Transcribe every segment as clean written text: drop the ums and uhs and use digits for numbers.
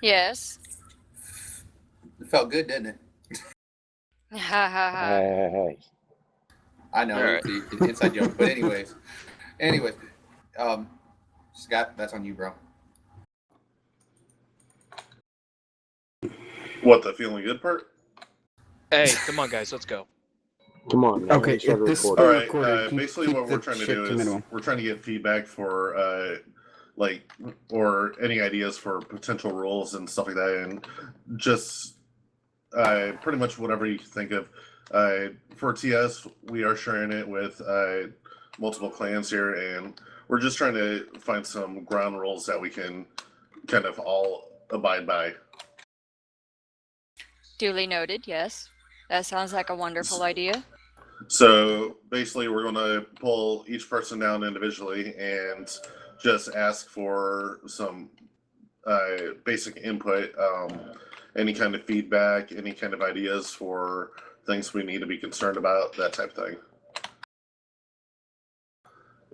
Yes. It felt good, didn't it? Ha ha ha. Hey. I All know it right. was the inside joke, but anyways, um, Scott, that's on you, bro. What, the feeling good part? Hey, come on, guys, let's go. Come on, man. Okay, We started if this is All being recording. right. recorded, Basically, keep what we're the trying to shit do to is minimum. we're trying to get feedback for like or any ideas for potential roles and stuff like that, and just pretty much whatever you can think of. For TS, we are sharing it with multiple clans here, and we're just trying to find some ground rules that we can kind of all abide by. Duly noted, yes. That sounds like a wonderful idea. So basically, we're going to pull each person down individually and just ask for some basic input, any kind of feedback, any kind of ideas for things we need to be concerned about, that type of thing.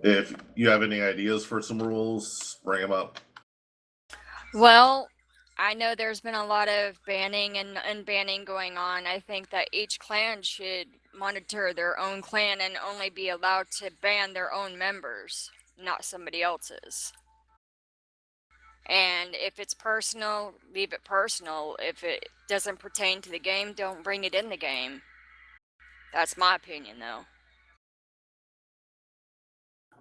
If you have any ideas for some rules, bring them up. Well, I know there's been a lot of banning and unbanning going on. I think that each clan should monitor their own clan and only be allowed to ban their own members, not somebody else's. And if it's personal, leave it personal. If it doesn't pertain to the game, don't bring it in the game. That's my opinion, though.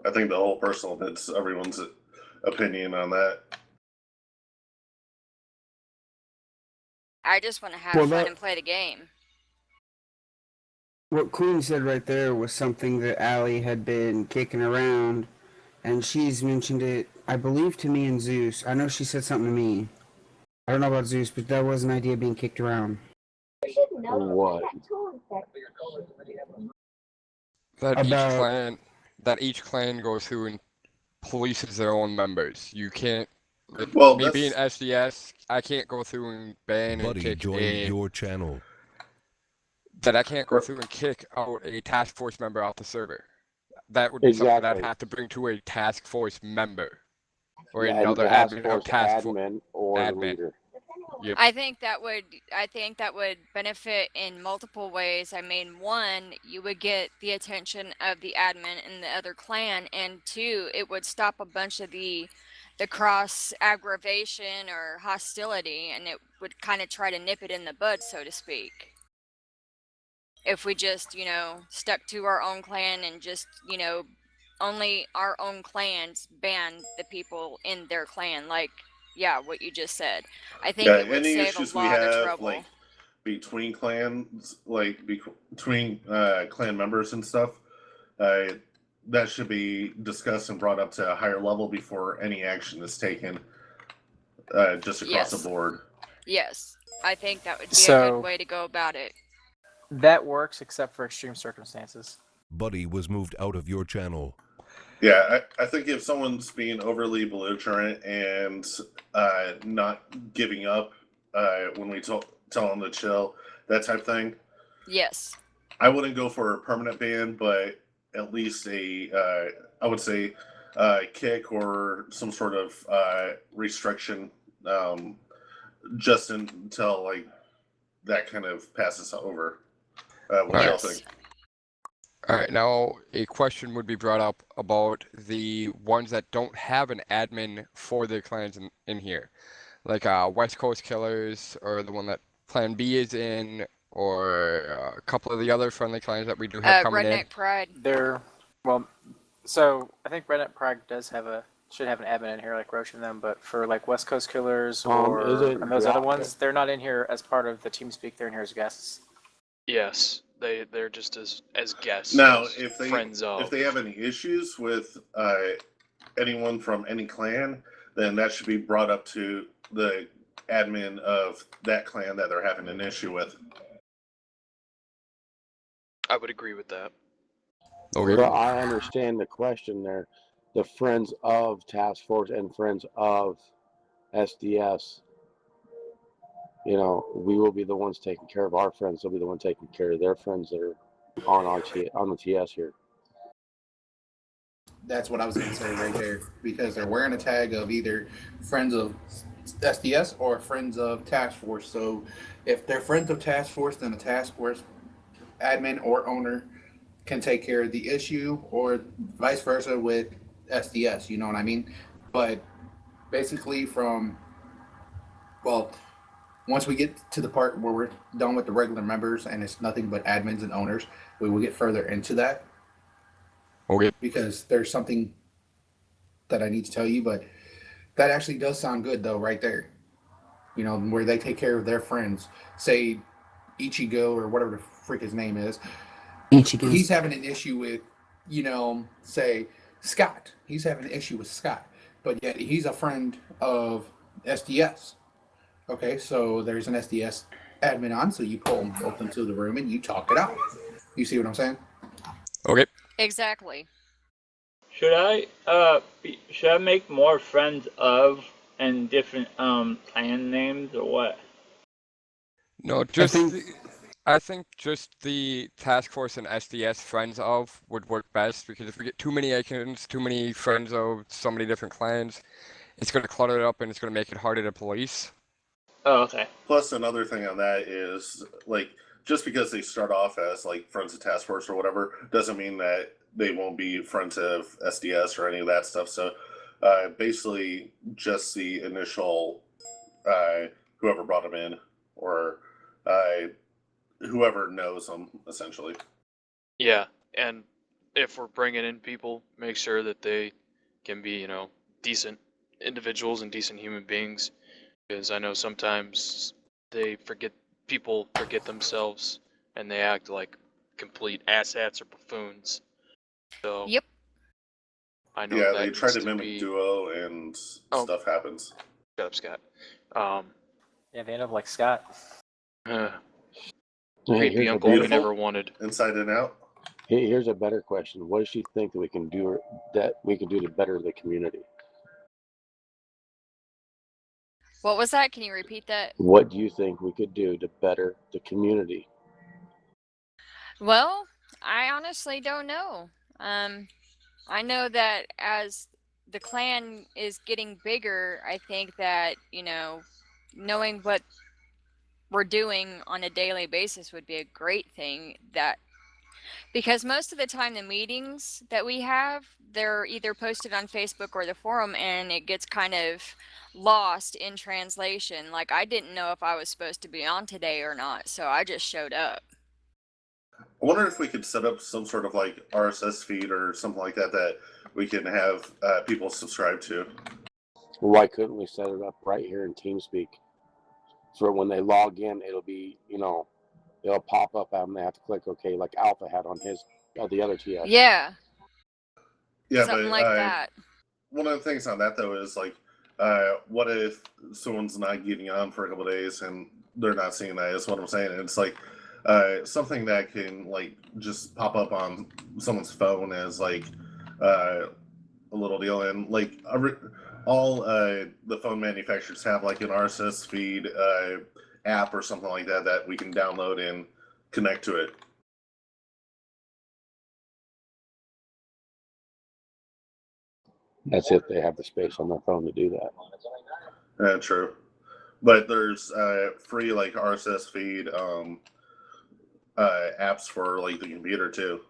I think the whole personal bit's everyone's opinion on that. I just want to have Well, fun that- and play the game. What Queen said right there was something that Allie had been kicking around, and she's mentioned it, I believe, to me and Zeus. I know she said something to me. I don't know about Zeus, but that was an idea being kicked around. What? That each clan goes through and polices their own members. You can't. Well, me that's... being SDS, I can't go through and ban and Buddy kick joined your channel. That I can't go through and kick out a task force member off the server. That would be something that I'd have to bring to a task force member or another admin of task force admin or the leader. Yep. I think that would benefit in multiple ways. I mean, one, you would get the attention of the admin in the other clan, and two, it would stop a bunch of the cross aggravation or hostility, and it would kind of try to nip it in the bud, so to speak. If we just, stuck to our own clan and just, only our own clans ban the people in their clan, like, yeah, what you just said. I think it would any save issues a lot we have, of trouble. like between clans, like between clan members and stuff, that should be discussed and brought up to a higher level before any action is taken, just across the board. Yes, I think that would be a good way to go about it. That works, except for extreme circumstances. Buddy was moved out of your channel. Yeah, I think if someone's being overly belligerent and not giving up when we tell them to chill, that type of thing. Yes. I wouldn't go for a permanent ban, but at least I would say kick or some sort of restriction, just until like that kind of passes over. What y'all think? All right, now a question would be brought up about the ones that don't have an admin for their clans in here, like West Coast Killers, or the one that Plan B is in, or a couple of the other friendly clans that we do have coming in. Redneck Pride. So I think Redneck Pride should have an admin in here, like Roach and them, but for like West Coast Killers and those other ones, they're not in here as part of the TeamSpeak. They're in here as guests. Yes, they're just as guests. Now, as if they friends of. if they have any issues with anyone from any clan, then that should be brought up to the admin of that clan that they're having an issue with. I would agree with that. Okay. Well, I understand the question there. The friends of task force and friends of SDS. We will be the ones taking care of our friends. They'll be the ones taking care of their friends that are on the TS here. That's what I was going to say right there, because they're wearing a tag of either friends of SDS or friends of task force. So if they're friends of task force, then the task force admin or owner can take care of the issue, or vice versa with SDS. You know what I mean? But basically, once we get to the part where we're done with the regular members and it's nothing but admins and owners, we will get further into that. Okay. Because there's something that I need to tell you, but that actually does sound good though, right there. You know, where they take care of their friends. Say Ichigo or whatever the freak his name is. Ichigo. He's having an issue with, say Scott. He's having an issue with Scott, but yet he's a friend of SDS. Okay, so there's an SDS admin on, so you pull them both into the room and you talk it out. You see what I'm saying? Okay. Exactly. Should I make more friends of and different clan names or what? No, I think just the task force and SDS friends of would work best, because if we get too many icons, too many friends of so many different clans, it's going to clutter it up and it's going to make it harder to police. Oh, okay. Plus, another thing on that is, like, just because they start off as, like, friends of task force or whatever, doesn't mean that they won't be friends of SDS or any of that stuff. So, basically, just the initial, whoever brought them in, or whoever knows them, essentially. Yeah, and if we're bringing in people, make sure that they can be, decent individuals and decent human beings. Because I know sometimes people forget themselves and they act like complete asshats or buffoons. So Yep. I know that they try to mimic Duo and stuff happens. Shut up, Scott. Yeah, they end up like Scott. Creepy uncle we never wanted. Inside and out. Here's a better question. What does she think that we can do to better the community? What was that? Can you repeat that? What do you think we could do to better the community? Well, I honestly don't know. I know that as the clan is getting bigger, I think that, knowing what we're doing on a daily basis would be a great thing, because most of the time the meetings that we have, they're either posted on Facebook or the forum, and it gets kind of lost in translation. Like, I didn't know if I was supposed to be on today or not, so I just showed up. I wonder if we could set up some sort of like RSS feed or something like that we can have people subscribe to. Why couldn't we set it up right here in TeamSpeak? For when they log in, it'll be, it'll pop up and they have to click OK, like Alpha had on his the other TS. Yeah. Yeah, something but like that. One of the things on that though is like, what if someone's not getting on for a couple of days and they're not seeing that? Is what I'm saying. And it's like something that can like just pop up on someone's phone as like a little deal, and like all the phone manufacturers have like an RSS feed app or something like that we can download and connect to it. That's if they have the space on their phone to do that. True. But there's free like RSS feed apps for like the computer too.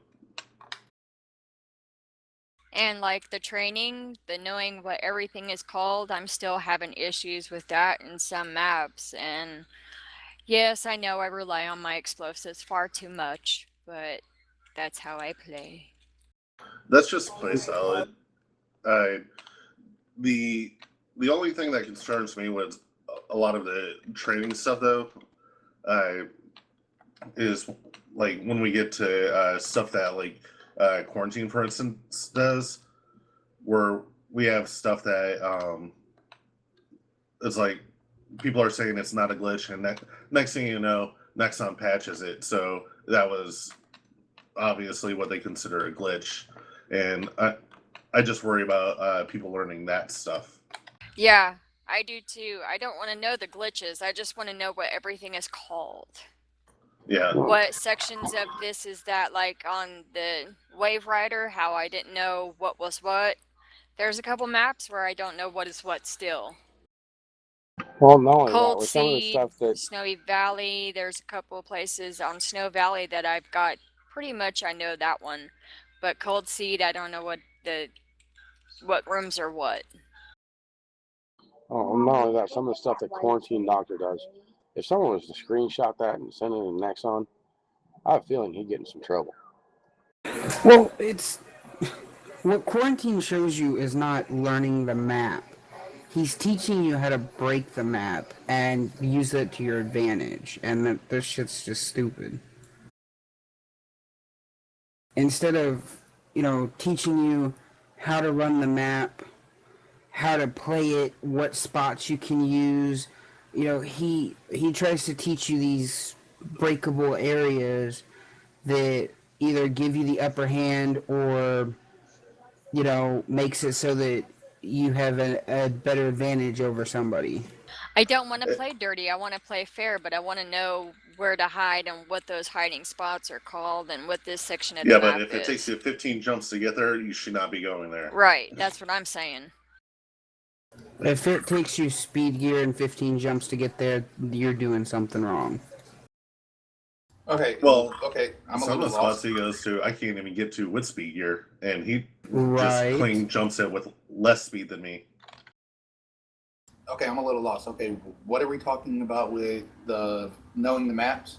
And like the training, the knowing what everything is called, I'm still having issues with that in some maps. And yes, I know I rely on my explosives far too much, but that's how I play. That's just play solid. The only thing that concerns me with a lot of the training stuff though is like when we get to stuff that like Quarantine, for instance, does, where we have stuff that it's like people are saying it's not a glitch, and next thing you know, Nexon patches it. So that was obviously what they consider a glitch, and I just worry about people learning that stuff. Yeah, I do too. I don't want to know the glitches. I just want to know what everything is called. Yeah. What sections of this is that, like on the Wave Rider, how I didn't know what was what? There's a couple maps where I don't know what is what still. Well, not only that, Cold with some of the Seed, stuff that Snowy Valley, there's a couple places on Snow Valley that I've got pretty much I know that one. But Cold Seed, I don't know what rooms are what. oh, not only that, some of the stuff that Quarantine Doctor does. If someone was to screenshot that and send it to Nexon, I have a feeling he'd get in some trouble. Well, it's what quarantine shows you is not learning the map. He's teaching you how to break the map and use it to your advantage, and this shit's just stupid. Instead of, teaching you how to run the map, how to play it, what spots you can use, he tries to teach you these breakable areas that either give you the upper hand or, makes it so that you have a better advantage over somebody. I don't want to play dirty. I want to play fair, but I want to know where to hide and what those hiding spots are called and what this section of the Yeah, map but if it is. takes you 15 jumps to get there, you should not be going there. Right, that's what I'm saying. If it takes you speed gear and 15 jumps to get there, you're doing something wrong. Okay. Well, okay. I'm a some of little the spots lost. he goes to, I can't even get to with speed gear, and he Right. just clean jumps it with less speed than me. Okay, I'm a little lost. Okay, what are we talking about with the knowing the maps?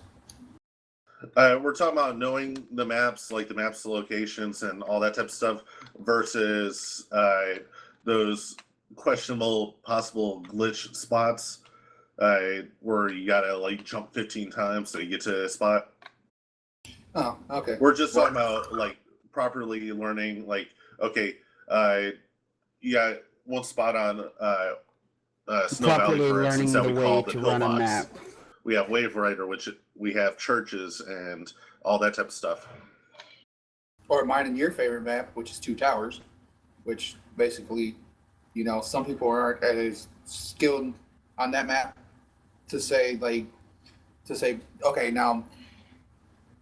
We're talking about knowing the maps, like the maps, the locations, and all that type of stuff, versus those questionable, possible glitch spots where you gotta like jump 15 times to get to a spot. Oh, okay. We're just talking about like properly learning. Like, okay, you got one spot on Snow Valley, Properly for instance, learning that the we way call the to run a pillbox. map. We have Wave Rider, which we have churches and all that type of stuff. Or mine and your favorite map, which is Two Towers, which basically, some people aren't as skilled on that map to say, okay, now,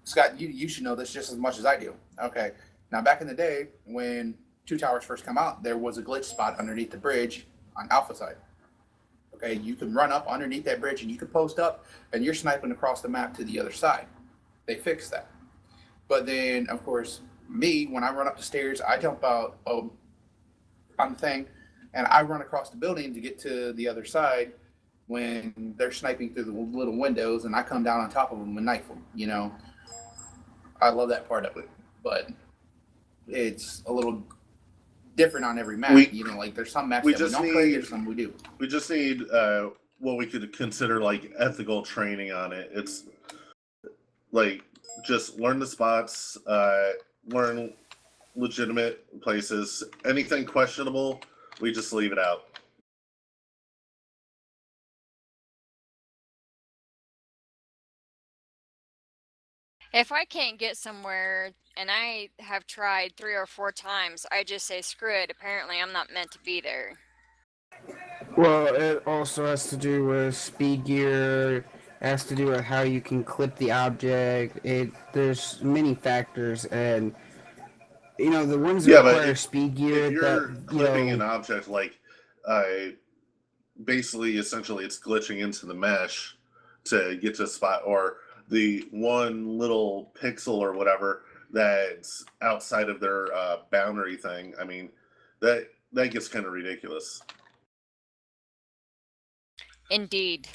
Scott, you should know this just as much as I do. Okay, now back in the day when Two Towers first come out, there was a glitch spot underneath the bridge on Alpha side. Okay, you can run up underneath that bridge and you can post up and you're sniping across the map to the other side. They fixed that. But then, of course, me, when I run up the stairs, I jump out on the thing and I run across the building to get to the other side when they're sniping through the little windows and I come down on top of them and knife them, I love that part of it. But it's a little different on every map. Like there's some maps that we don't play, there's some we do. We just need what we could consider like ethical training on it. It's like just learn the spots, learn legitimate places. Anything questionable, we just leave it out. If I can't get somewhere and I have tried 3 or 4 times, I just say screw it. Apparently I'm not meant to be there. Well, it also has to do with speed gear, has to do with how you can clip the object. There's many factors, and the ones that require speed gear. If you're clipping an object, like basically, essentially, it's glitching into the mesh to get to a spot, or the one little pixel or whatever that's outside of their boundary thing. I mean, that gets kind of ridiculous. Indeed.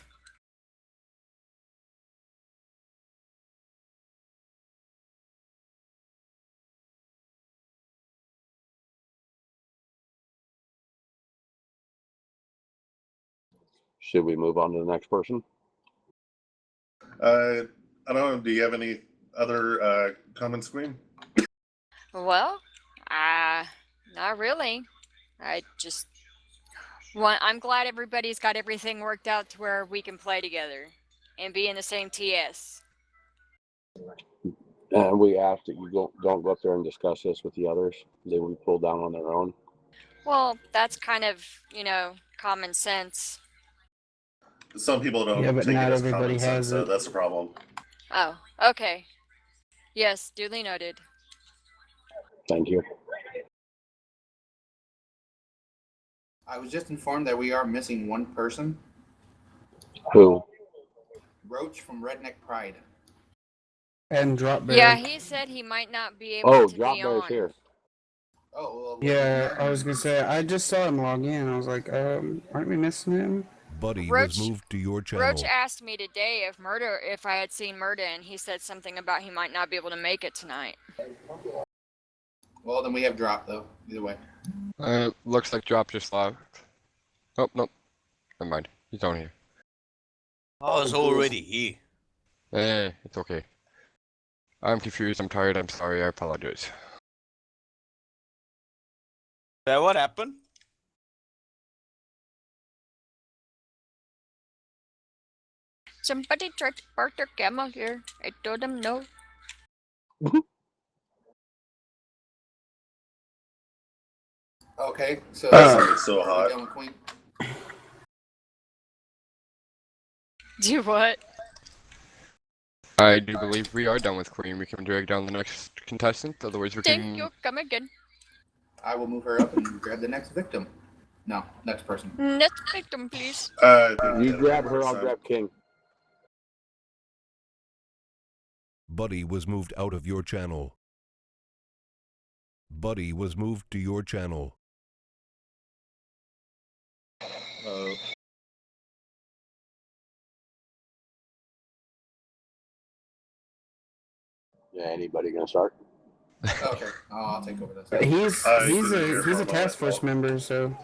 Should we move on to the next person? I don't know. Do you have any other comments, Queen? Well, not really. I'm glad everybody's got everything worked out to where we can play together and be in the same TS. And we ask that you don't go up there and discuss this with the others. They will pull down on their own. Well, that's kind of, common sense. Some people don't Yeah, but take not it as everybody common sense, has so it. that's a problem. Oh, okay. Yes, duly noted. Thank you. I was just informed that we are missing one person. Who? Roach from Redneck Pride. And Drop Bear. Yeah, he said he might not be able Oh, to Drop be Bear's on. here. Oh, well, Yeah, I was gonna say, I just saw him log in. I was like, aren't we missing him? Buddy Roach- was moved to your Roach channel. asked me today if I had seen Murda, and he said something about he might not be able to make it tonight. well, then we have Drop, though, either way. Looks like Drop just left. Oh, nope. Never mind. He's on here. I was already here. It's okay. I'm confused. I'm tired. I'm sorry. I apologize. So what happened? Somebody tried to park their camel here. I told them no. Okay, so It's so we hot. done with Queen. Do what? I do believe we are done with Queen. We can drag down the next contestant. Otherwise, we Thank can. you. Come again. I will move her up and grab the next victim. No, next person. Next victim, please. You grab her, I'll grab King. Buddy was moved out of your channel. Buddy was moved to your channel. Yeah, anybody gonna start? Okay, I'll take over this. He's couldn't hear a for task force myself. member, so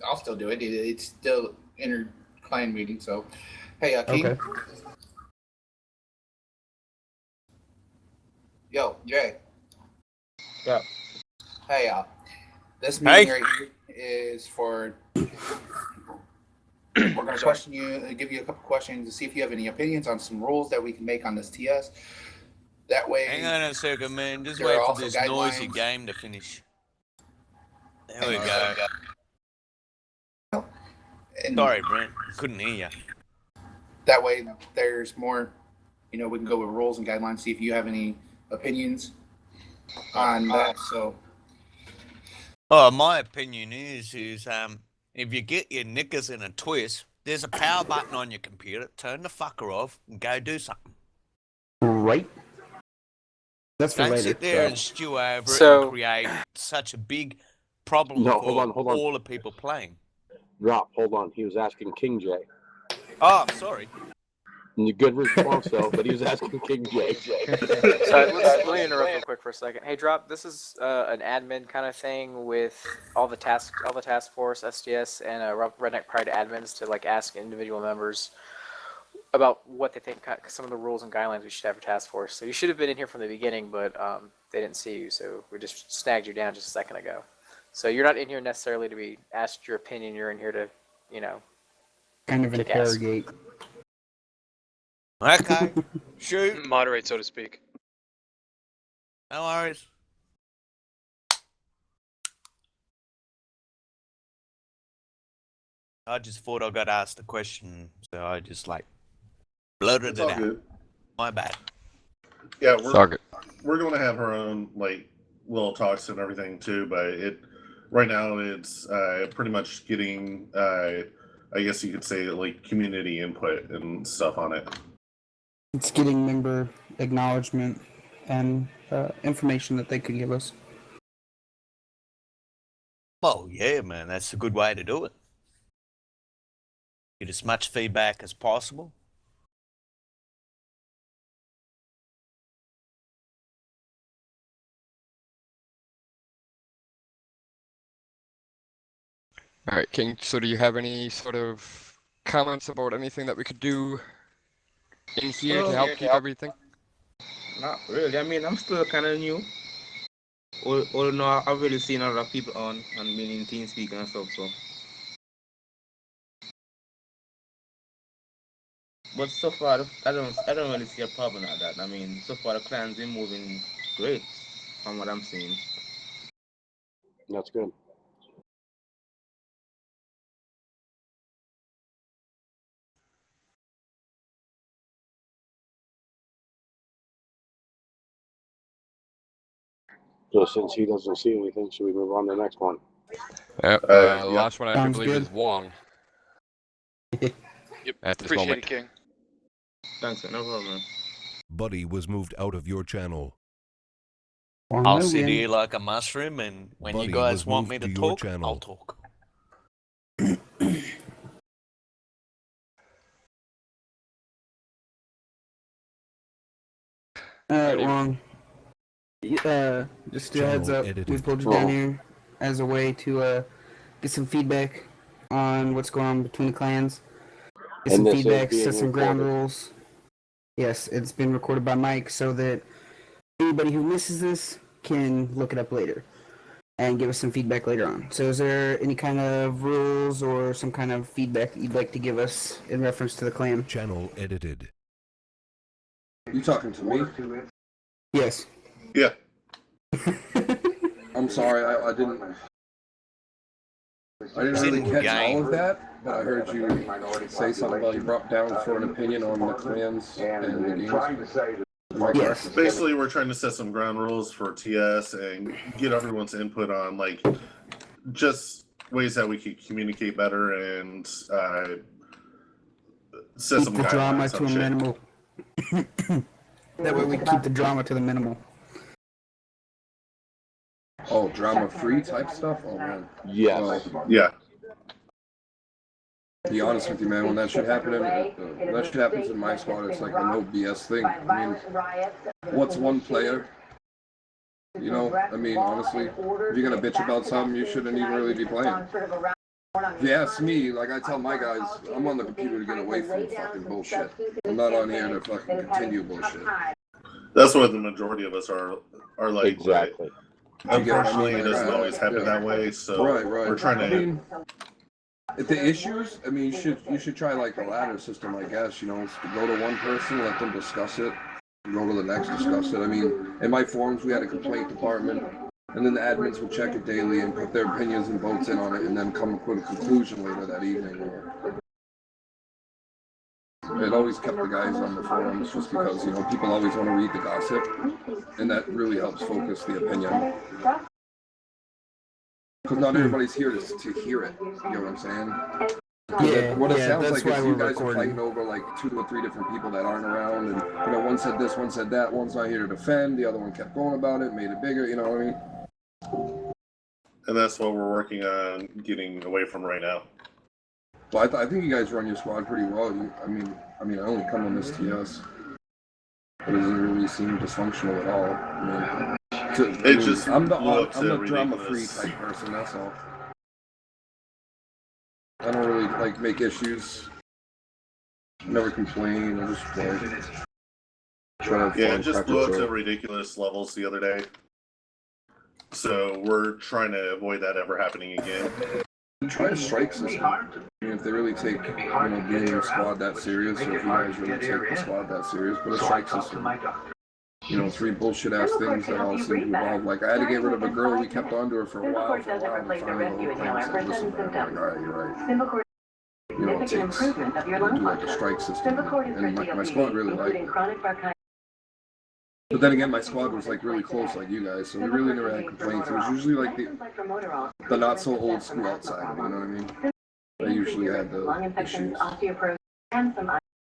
I'll still do it. It's still inter-clan meeting, so. Hey, King. okay. Yo, Jay. Yeah. Hey, this Hey. meeting right here is for. We're going to question you, give you a couple questions to see if you have any opinions on some rules that we can make on this TS. That way. Hang on a second, man. Just There wait are for also this noisy guidelines. game to finish. There we And, go. And Sorry, Brent. Couldn't hear you. that way, there's more. We can go with rules and guidelines. See if you have any opinions on that. So. Oh, my opinion is if you get your knickers in a twist, there's a power button on your computer. Turn the fucker off and go do something. Right. That's for Don't later. sit there so. and stew over it So- and create such a big problem No, for hold on. all the people playing. Drop, hold on. He was asking King J. Oh, I'm sorry. Good response though, but he was asking King J. So let me interrupt real quick for a second. Hey, Drop, this is an admin kind of thing with all the task force, SDS, and Redneck Pride admins to like ask individual members about what they think some of the rules and guidelines we should have for task force. So you should have been in here from the beginning, but they didn't see you, so we just snagged you down just a second ago. So you're not in here necessarily to be asked your opinion. You're in here to, Kind of kick ass. interrogate. Okay. Shoot. Moderate, so to speak. No worries. I just thought I got asked a question, so I just blurted It's it all out. good. My bad. Yeah, Suck it. we're going to have our own little talks and everything too, but right now it's pretty much getting I guess you could say community input and stuff on it. It's getting member acknowledgement and information that they could give us. Oh yeah, man, that's a good way to do it. Get as much feedback as possible. All right, King. So, do you have any sort of comments about anything that we could do in here to help keep everything? Not really. I mean, I'm still kind of new. Although I've really seen a lot of people on and been in TeamSpeak and stuff, so. But so far, I don't really see a problem at that. I mean, so far the clan's been moving great from what I'm seeing. That's good. So since he doesn't see anything, should we move on to the next one? Yep. Yeah. The last one I Sounds believe good. is Wong. Yep. At this Appreciate moment. it, King. Thanks, man. No problem. Buddy was moved out of your channel. I'll sit here like a mushroom, and when Buddy you guys was want moved me to to your talk, I'll channel. talk. Alright, Wong. Just a heads Channel up, we edited. pulled you down here as a way to get some feedback on what's going on between the clans. Get And some this is feedback, being set some ground recorded. rules. Yes, it's been recorded by Mike so that anybody who misses this can look it up later and give us some feedback later on. So is there any kind of rules or some kind of feedback that you'd like to give us in reference to the clan? Channel edited. You talking to me? Yes. Yeah. I'm sorry, I didn't really catch all of that, but I heard you say something about you brought down for an opinion on the clans and the games. Yes. Basically, we're trying to set some ground rules for TS and get everyone's input on like just ways that we could communicate better and set Keep some the drama guidelines to on a shit. minimal. That way we keep the drama to the minimal. Oh, drama-free type stuff? Oh, man. Yes. Yeah. To be honest with you, man, when that shit happens in my squad, it's like a no BS thing. I mean, what's one player? You know, I mean, honestly, if you're gonna bitch about something, you shouldn't even really be playing. If you ask me, like I tell my guys, I'm on the computer to get away from fucking bullshit. I'm not on here to fucking continue bullshit. That's what the majority of us are like. Exactly. But unfortunately, it doesn't always happen that way. So Right. we're trying to. I mean, if the issues, I mean, you should try like a ladder system, I guess. You know, go to one person, let them discuss it, go to the next, discuss it. I mean, in my forums, we had a complaint department, and then the admins would check it daily and put their opinions and votes in on it, and then come up with a conclusion later that evening. It always kept the guys on the forums just because, you know, people always want to read the gossip, and that really helps focus the opinion. Because not everybody's here to hear it, you know what I'm saying? What it sounds like is you guys are fighting over like 2 or 3 different people that aren't around, and you know, one said this, one said that, one's not here to defend, the other one kept going about it, made it bigger, you know what I mean? And that's what we're working on getting away from right now. Well, I think you guys run your squad pretty well. I mean, I only come on this TS, but it doesn't really seem dysfunctional at all. I mean, I'm the drama-free type person. That's all. I don't really like make issues. Never complain. I just play. Yeah, it just blew up to ridiculous levels the other day. So we're trying to avoid that ever happening again. Try a strike system. I mean, if they really take, you know, being in a squad that serious, or if you guys really take the squad that serious, put a strike system. You know, 3 bullshit ass things that all seem to involve. Like, I had to get rid of a girl, we kept on to her for a while, and finally the whole thing said, listen, man, I'm like, alright, you're right. You know, it takes, you do like a strike system, and my squad really liked it. But then again, my squad was like really close, like you guys, so we really never had complaints. It was usually like the not so old school outside, you know what I mean? I usually had the issues.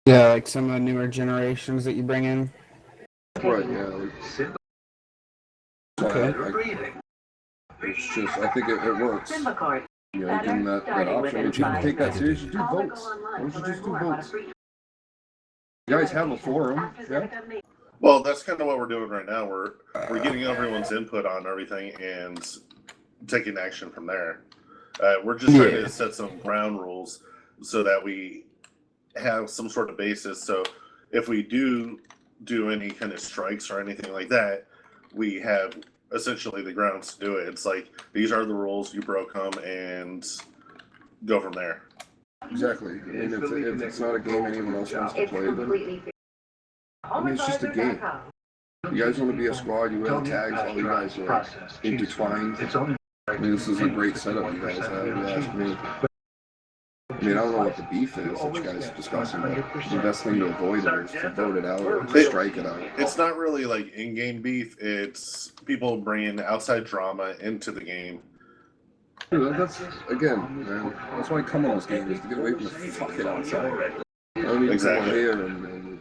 Yeah, like some of the newer generations that you bring in. Right, yeah. Okay. It's just, I think it works. You know, you give them that option. If you can take that serious, you do votes. Why don't you just do votes? You guys have a forum, yeah? Well, that's kind of what we're doing right now. We're getting everyone's input on everything and taking action from there. We're just trying to set some ground rules so that we have some sort of basis. So if we do any kind of strikes or anything like that, we have essentially the grounds to do it. It's like, these are the rules, you broke them, and go from there. Exactly. I mean, if it's not a game anyone else wants to play, then I mean, it's just a game. You guys want to be a squad, you win tags, all you guys are intertwined. I mean, this is a great setup you guys have, if you ask me. I mean, I don't know what the beef is that you guys are discussing, but the best thing to avoid it is to vote it out or to strike it out. It's not really like in-game beef. It's people bringing outside drama into the game. Dude, that's, again, man, that's why I come on this game, is to get away from the fucking outside. I don't need to go here and,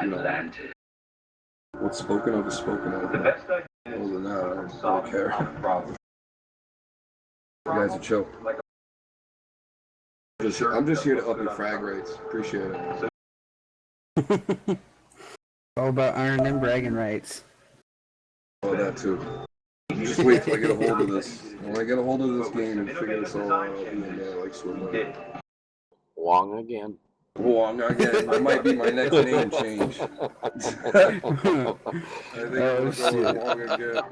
you know, what's spoken of is spoken of. Other than that, I don't care. You guys are chill. I'm just here to up your frag rates. Appreciate it. All about earning them bragging rights. Oh, that too. Just wait till I get a hold of this. When I get a hold of this game and figure this all out, and like swim. Wong again. Wong again. That might be my next name change. I think we'll go with Wong again.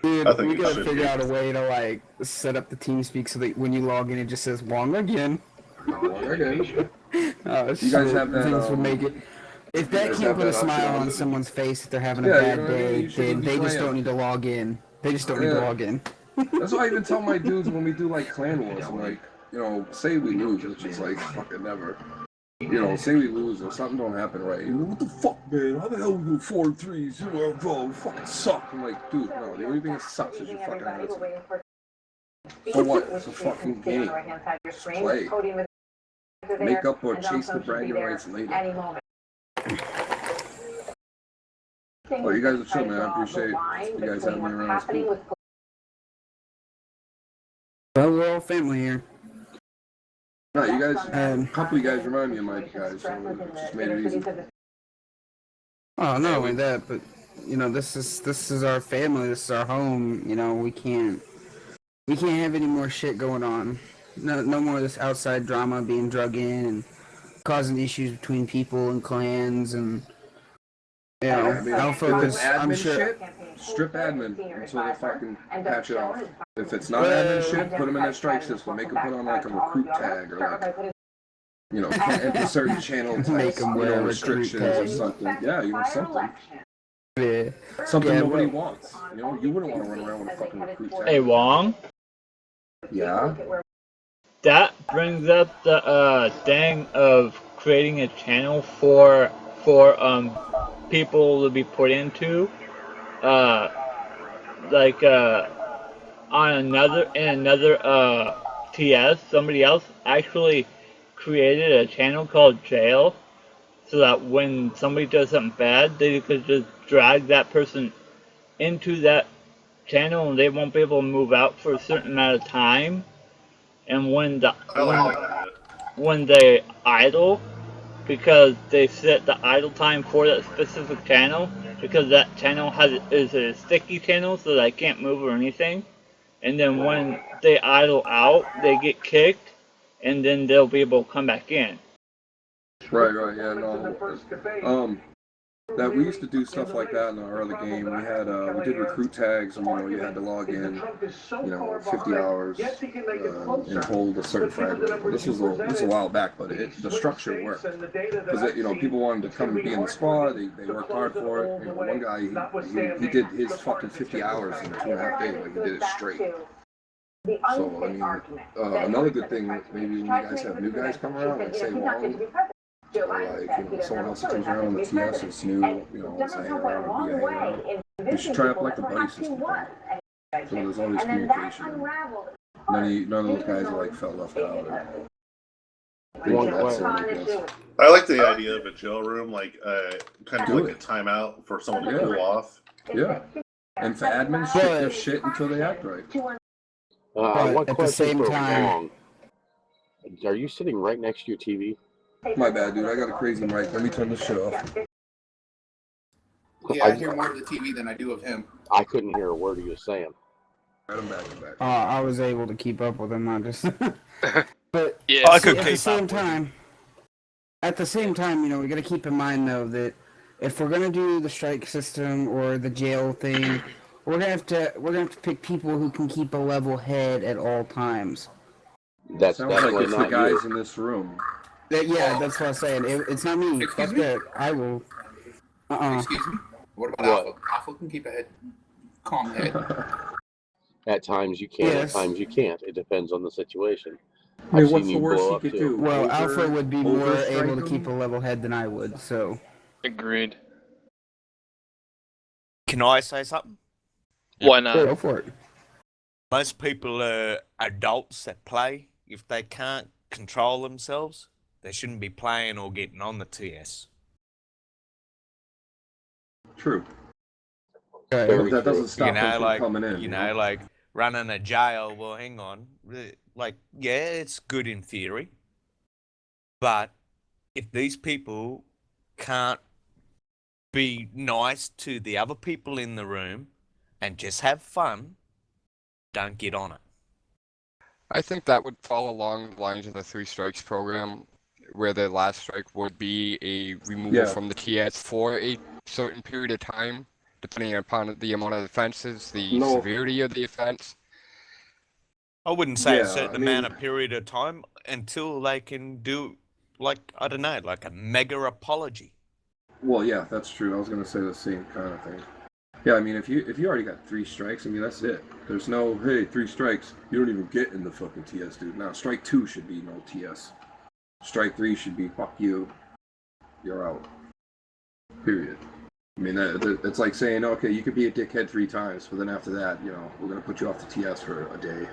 Dude, we gotta figure out a way to like set up the TeamSpeak so that when you log in, it just says Wong again. Wong again. Oh, you guys have that? Things would make it. If that can't put a smile on someone's face if they're having a bad day, then they just don't need to log in. They just don't need to log in. That's why I even tell my dudes when we do like clan wars, I'm like, you know, say we lose, which is like fucking never. You know, say we lose or something don't happen right. You know, what the fuck, man? How the hell we go 4-3, 0, fucking suck. I'm like, dude, no, the only thing that sucks is your fucking attitude. For what? It's a fucking game. Play. Make up or chase the bragging rights later. Oh, you guys are chill, man. I appreciate you guys having me around. It's cool. Well, we're all family here. No, you guys, a couple of you guys remind me of my guys, so it just made it easy. Oh, not only that, but you know, this is our family. This is our home. You know, we can't have any more shit going on. No more of this outside drama being drug in and causing issues between people and clans and. You know, Alpha was, I'm sure. Shit, strip admin until they fucking patch it off. If it's not admin shit, put them in their strike system. Make them put on like a recruit tag or like, you know, can't enter certain channel types, you know, restrictions or something. Yeah, you know, something. Yeah. Something nobody wants. You know, you wouldn't want to run around with a fucking recruit tag. Hey, Wong? Yeah? That brings up the thing of creating a channel for people to be put into, on another TS, somebody else actually created a channel called Jail, so that when somebody does something bad, they could just drag that person into that channel and they won't be able to move out for a certain amount of time. And when they idle, because they set the idle time for that specific channel, because that channel is a sticky channel, so they can't move or anything. And then when they idle out, they get kicked, and then they'll be able to come back in. Right, yeah, no. That we used to do stuff like that in our other game. We had we did recruit tags, and you know, you had to log in, you know, 50 hours and hold a certain frag rate. This was a while back, but the structure worked because you know, people wanted to come and be in the squad. They worked hard for it. You know, one guy he did his fucking 50 hours in 2.5 days, like he did it straight. So I mean, another good thing, maybe when you guys have new guys come around, like say Wong. Or like, you know, someone else that comes around on the TS that's new, you know, saying around and be a hangout. We should try up like the buddy system. So there's always communication. None of those guys are like felt left out. I like the idea of a jail room, like kind of like a timeout for someone to cool off. Yeah. And for admins, shit their shit until they act right. One at the question same for time, Wong. Are you sitting right next to your TV? My bad, dude. I got a crazy mic. Let me turn this shit off. Yeah, I hear more of the TV than I do of him. I couldn't hear a word he was saying. I'm back. I was able to keep up with him, not just. But yeah, I could at the same time, you know, we got to keep in mind though that if we're gonna do the strike system or the jail thing, we're gonna have to pick people who can keep a level head at all times. That's sounds like it's the guys in this room. Yeah, that's what I'm saying. It's not me. Fuck that. I will. Excuse me? What about Alpha? Alpha can keep a calm head. At times you can, at times you can't. It depends on the situation. I mean, I've what's seen the you worst blow he up could too. do? Well, Alpha would be more overstrike able to keep a him? level head than I would, so. Agreed. Can I say something? Why not? Go for it. Most people are adults that play. If they can't control themselves, they shouldn't be playing or getting on the TS. True. Okay. But that doesn't stop You know, them from like coming in. you know, like running a jail. Well, hang on. Like, yeah, it's good in theory, but if these people can't be nice to the other people in the room and just have fun, don't get on it. I think that would fall along the lines of the 3 strikes program, where the last strike would be a removal Yeah. from the TS for a certain period of time, depending upon the amount of offenses, the No. severity of the offense. I wouldn't say Yeah, a certain I mean- amount of period of time until they can do, like, I don't know, like a mega apology. Well, yeah, that's true. I was gonna say the same kind of thing. Yeah, I mean, if you already got 3 strikes, I mean, that's it. There's no, hey, 3 strikes, you don't even get in the fucking TS, dude. Now, strike 2 should be no TS. Strike 3 should be fuck you, you're out. Period. I mean, it's like saying, okay, you could be a dickhead 3 times, but then after that, you know, we're gonna put you off the TS for a day.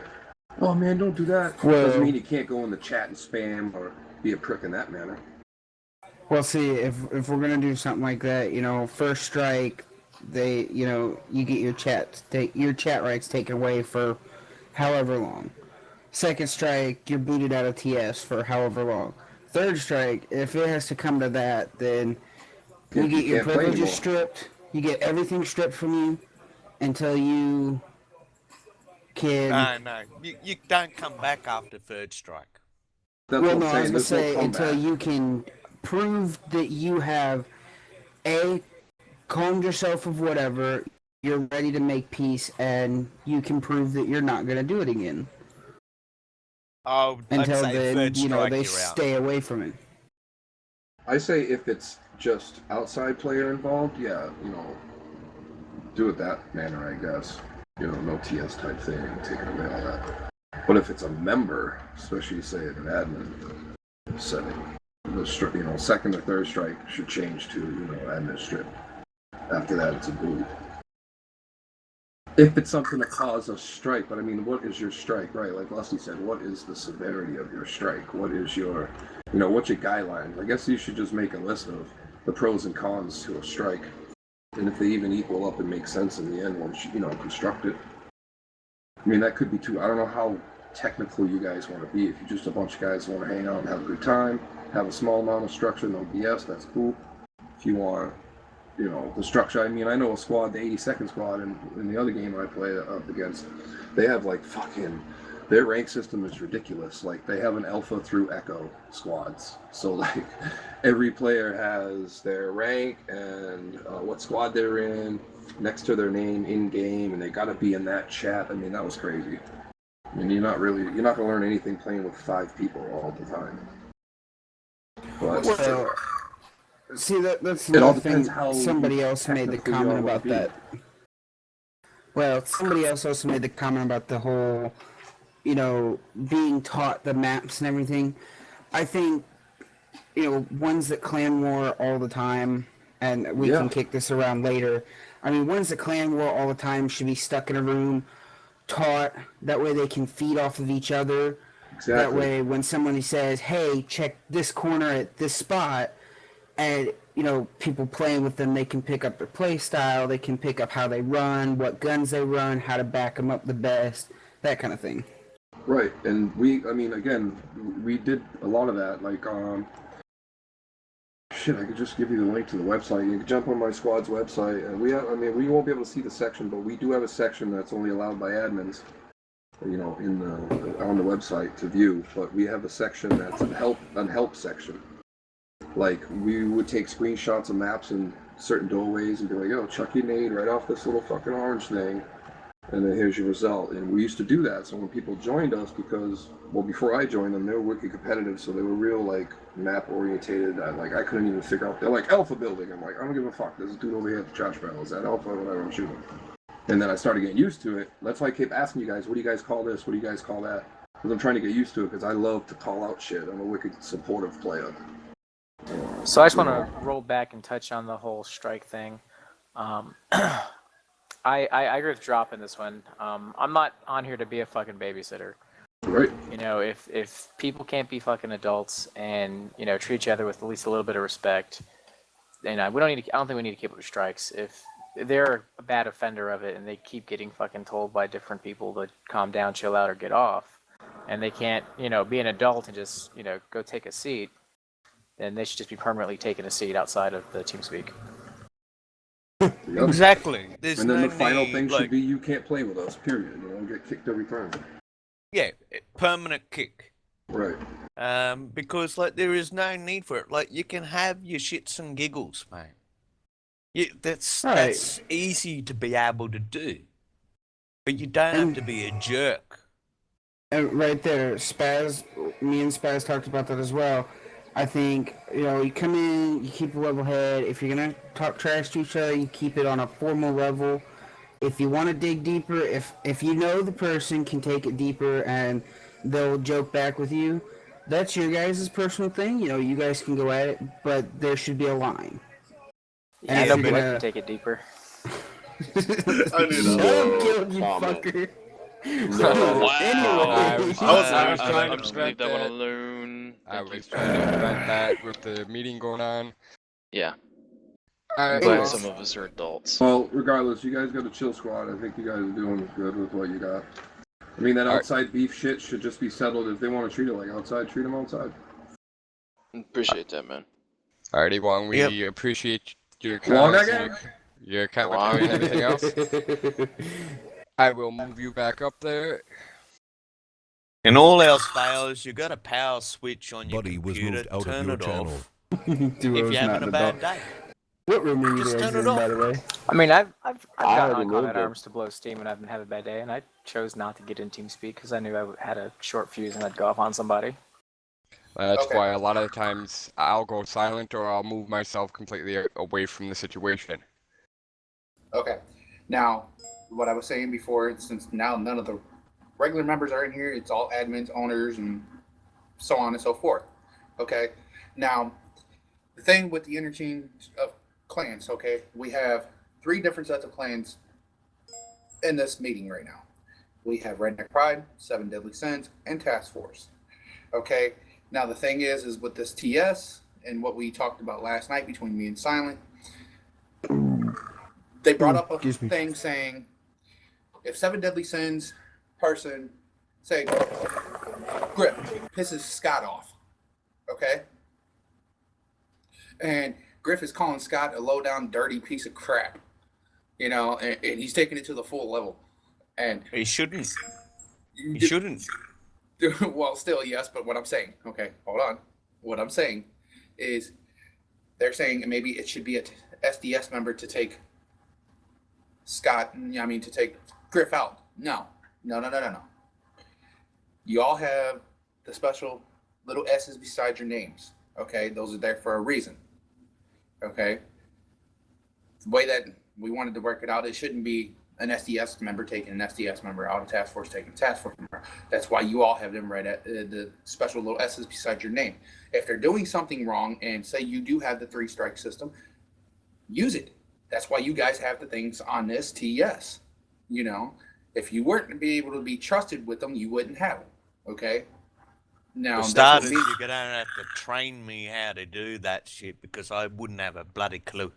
Oh man, don't do that. Well- Doesn't mean you can't go in the chat and spam or be a prick in that manner. Well, see, if we're gonna do something like that, you know, first strike, they, you know, you get your chat rights taken away for however long. Second strike, you're booted out of TS for however long. Third strike, if it has to come to that, then you get your can't play privileges anymore. stripped. You get everything stripped from you until you can. No, you don't come back after third strike. That's Well, what no, I'm I was saying. gonna There's no say until comeback. you can prove that you have calmed yourself of whatever, you're ready to make peace, and you can prove that you're not gonna do it again. Oh, I'd Until say then, third you know, strike, they you're out. stay away from it. I say if it's just outside player involved, yeah, you know, do it that manner, I guess. You know, no TS type thing, taking away all that. But if it's a member, especially say in an admin setting, the strip, you know, second or third strike should change to, you know, admin strip. After that, it's a boot. If it's something to cause a strike, but I mean, what is your strike, right? Like Lusty said, what is the severity of your strike? What is your, you know, what's your guidelines? I guess you should just make a list of the pros and cons to a strike. And if they even equal up and make sense in the end once you know, construct it. I mean, that could be too, I don't know how technical you guys want to be. If you're just a bunch of guys who want to hang out and have a good time, have a small amount of structure, no BS, that's cool. If you want, you know, the structure, I mean, I know a squad, the 82nd squad in the other game I play up against, they have like fucking, their rank system is ridiculous. Like they have an alpha through echo squads. So like every player has their rank and what squad they're in next to their name in game, and they got to be in that chat. I mean, that was crazy. I mean, you're not going to learn anything playing with 5 people all the time. But Well, see, that's it all another depends thing. how Somebody else made the technical you comment all wanna about be. that. Well, somebody else also made the comment about the whole, you know, being taught the maps and everything. I think, you know, ones that clan war all the time, and we can kick this around later. I mean, ones that clan war all the time should be stuck in a room, taught. That way they can feed off of each other. Exactly. That way, when somebody says, "Hey, check this corner at this spot," and you know, people playing with them, they can pick up their play style. They can pick up how they run, what guns they run, how to back them up the best, that kind of thing. Right, and I mean, again, we did a lot of that. Like, shit, I could just give you the link to the website. You can jump on my squad's website, and we won't be able to see the section, but we do have a section that's only allowed by admins, you know, on the website to view. But we have a section that's an help section. Like, we would take screenshots of maps in certain doorways and be like, yo, chuck your nade right off this little fucking orange thing, and then here's your result. And we used to do that. So when people joined us, because, well, before I joined them, they were wicked competitive, so they were real, like, map orientated. I couldn't even figure out, they're like, Alpha building. I'm like, I don't give a fuck. There's a dude over here at the trash barrel. Is that Alpha? Whatever, I'm shooting. And then I started getting used to it. That's why I kept asking you guys, what do you guys call this? What do you guys call that? Because I'm trying to get used to it. Because I love to call out shit. I'm a wicked supportive player. So I just want to roll back and touch on the whole strike thing. I agree with Drop in this one. I'm not on here to be a fucking babysitter. Right. You know, if people can't be fucking adults and, you know, treat each other with at least a little bit of respect, then I don't think we need to keep up with strikes. If they're a bad offender of it and they keep getting fucking told by different people to calm down, chill out, or get off, and they can't, you know, be an adult and just, you know, go take a seat, then they should just be permanently taking a seat outside of the TeamSpeak. Yep. Exactly. There's And then no the final need, thing like, should be you can't play with us, period. You know, get kicked every time. yeah, permanent kick. Right. Because like there is no need for it. Like you can have your shits and giggles, mate. That's easy to be able to do, but you don't have to be a jerk. And right there, Spaz, me and Spaz talked about that as well. I think, you know, you come in, you keep a level head. If you're going to talk trash to each other, you keep it on a formal level. If you want to dig deeper, if you know the person can take it deeper and they'll joke back with you, that's your guys' personal thing. You know, you guys can go at it, but there should be a line. Yeah, I know Blake can take it deeper. I knew Shut that. up, Guild, you fucker. No. I was trying I'm to just prevent gonna leave that one that. alone. I was trying to prevent that with the meeting going on. Yeah. Alright, But well, some of us are adults. Well, regardless, you guys got a chill squad. I think you guys are doing good with what you got. I mean, that All right. outside beef shit should just be settled. If they want to treat it like outside, treat them outside. Appreciate that, man. Alrighty, Wong, we Yep. appreciate your Wong comments, again? your commentary and everything else. else? I will move you back up there. And all else fails, you got a power switch on your Buddy was computer. moved out of Turn your it channel. off Duo's if you're not having an a bad adult. day. What room are you Just guys turn it in, off. by the way? I mean, I've I gotten already on Combat moved it. Arms to blow steam when I've been having a bad day, and I chose not to get in TeamSpeak because I knew I had a short fuse and I'd go off on somebody. That's Okay. why a lot of the times I'll go silent or I'll move myself completely away from the situation. Okay. Now, what I was saying before, since now none of the regular members are in here, it's all admins, owners, and so on and so forth. Okay. Now, the thing with the interchange of clans, okay, we have 3 different sets of clans in this meeting right now. We have Redneck Pride, 7 Deadly Sins, and Task Force. Okay. Now, the thing is with this TS and what we talked about last night between me and Silent, they brought up a Excuse me. thing saying if 7 Deadly Sins person, say, Griff, pisses Scott off, okay? And Griff is calling Scott a low-down, dirty piece of crap, you know, and he's taking it to the full level. And He shouldn't. He shouldn't. well, still, yes, but what I'm saying, okay, hold on. What I'm saying is they're saying maybe it should be a SDS member to take to take Griff out. No. You all have the special little S's beside your names, okay? Those are there for a reason, okay? The way that we wanted to work it out, it shouldn't be an SDS member taking an SDS member out, a task force taking a task force member. That's why you all have them right at the special little S's beside your name. If they're doing something wrong and say you do have the 3-strike system, use it. That's why you guys have the things on this TS. You know, if you weren't to be able to be trusted with them, you wouldn't have them. Okay. Now, For that's starters, what you're gonna have to train me how to do that shit because I wouldn't have a bloody clue.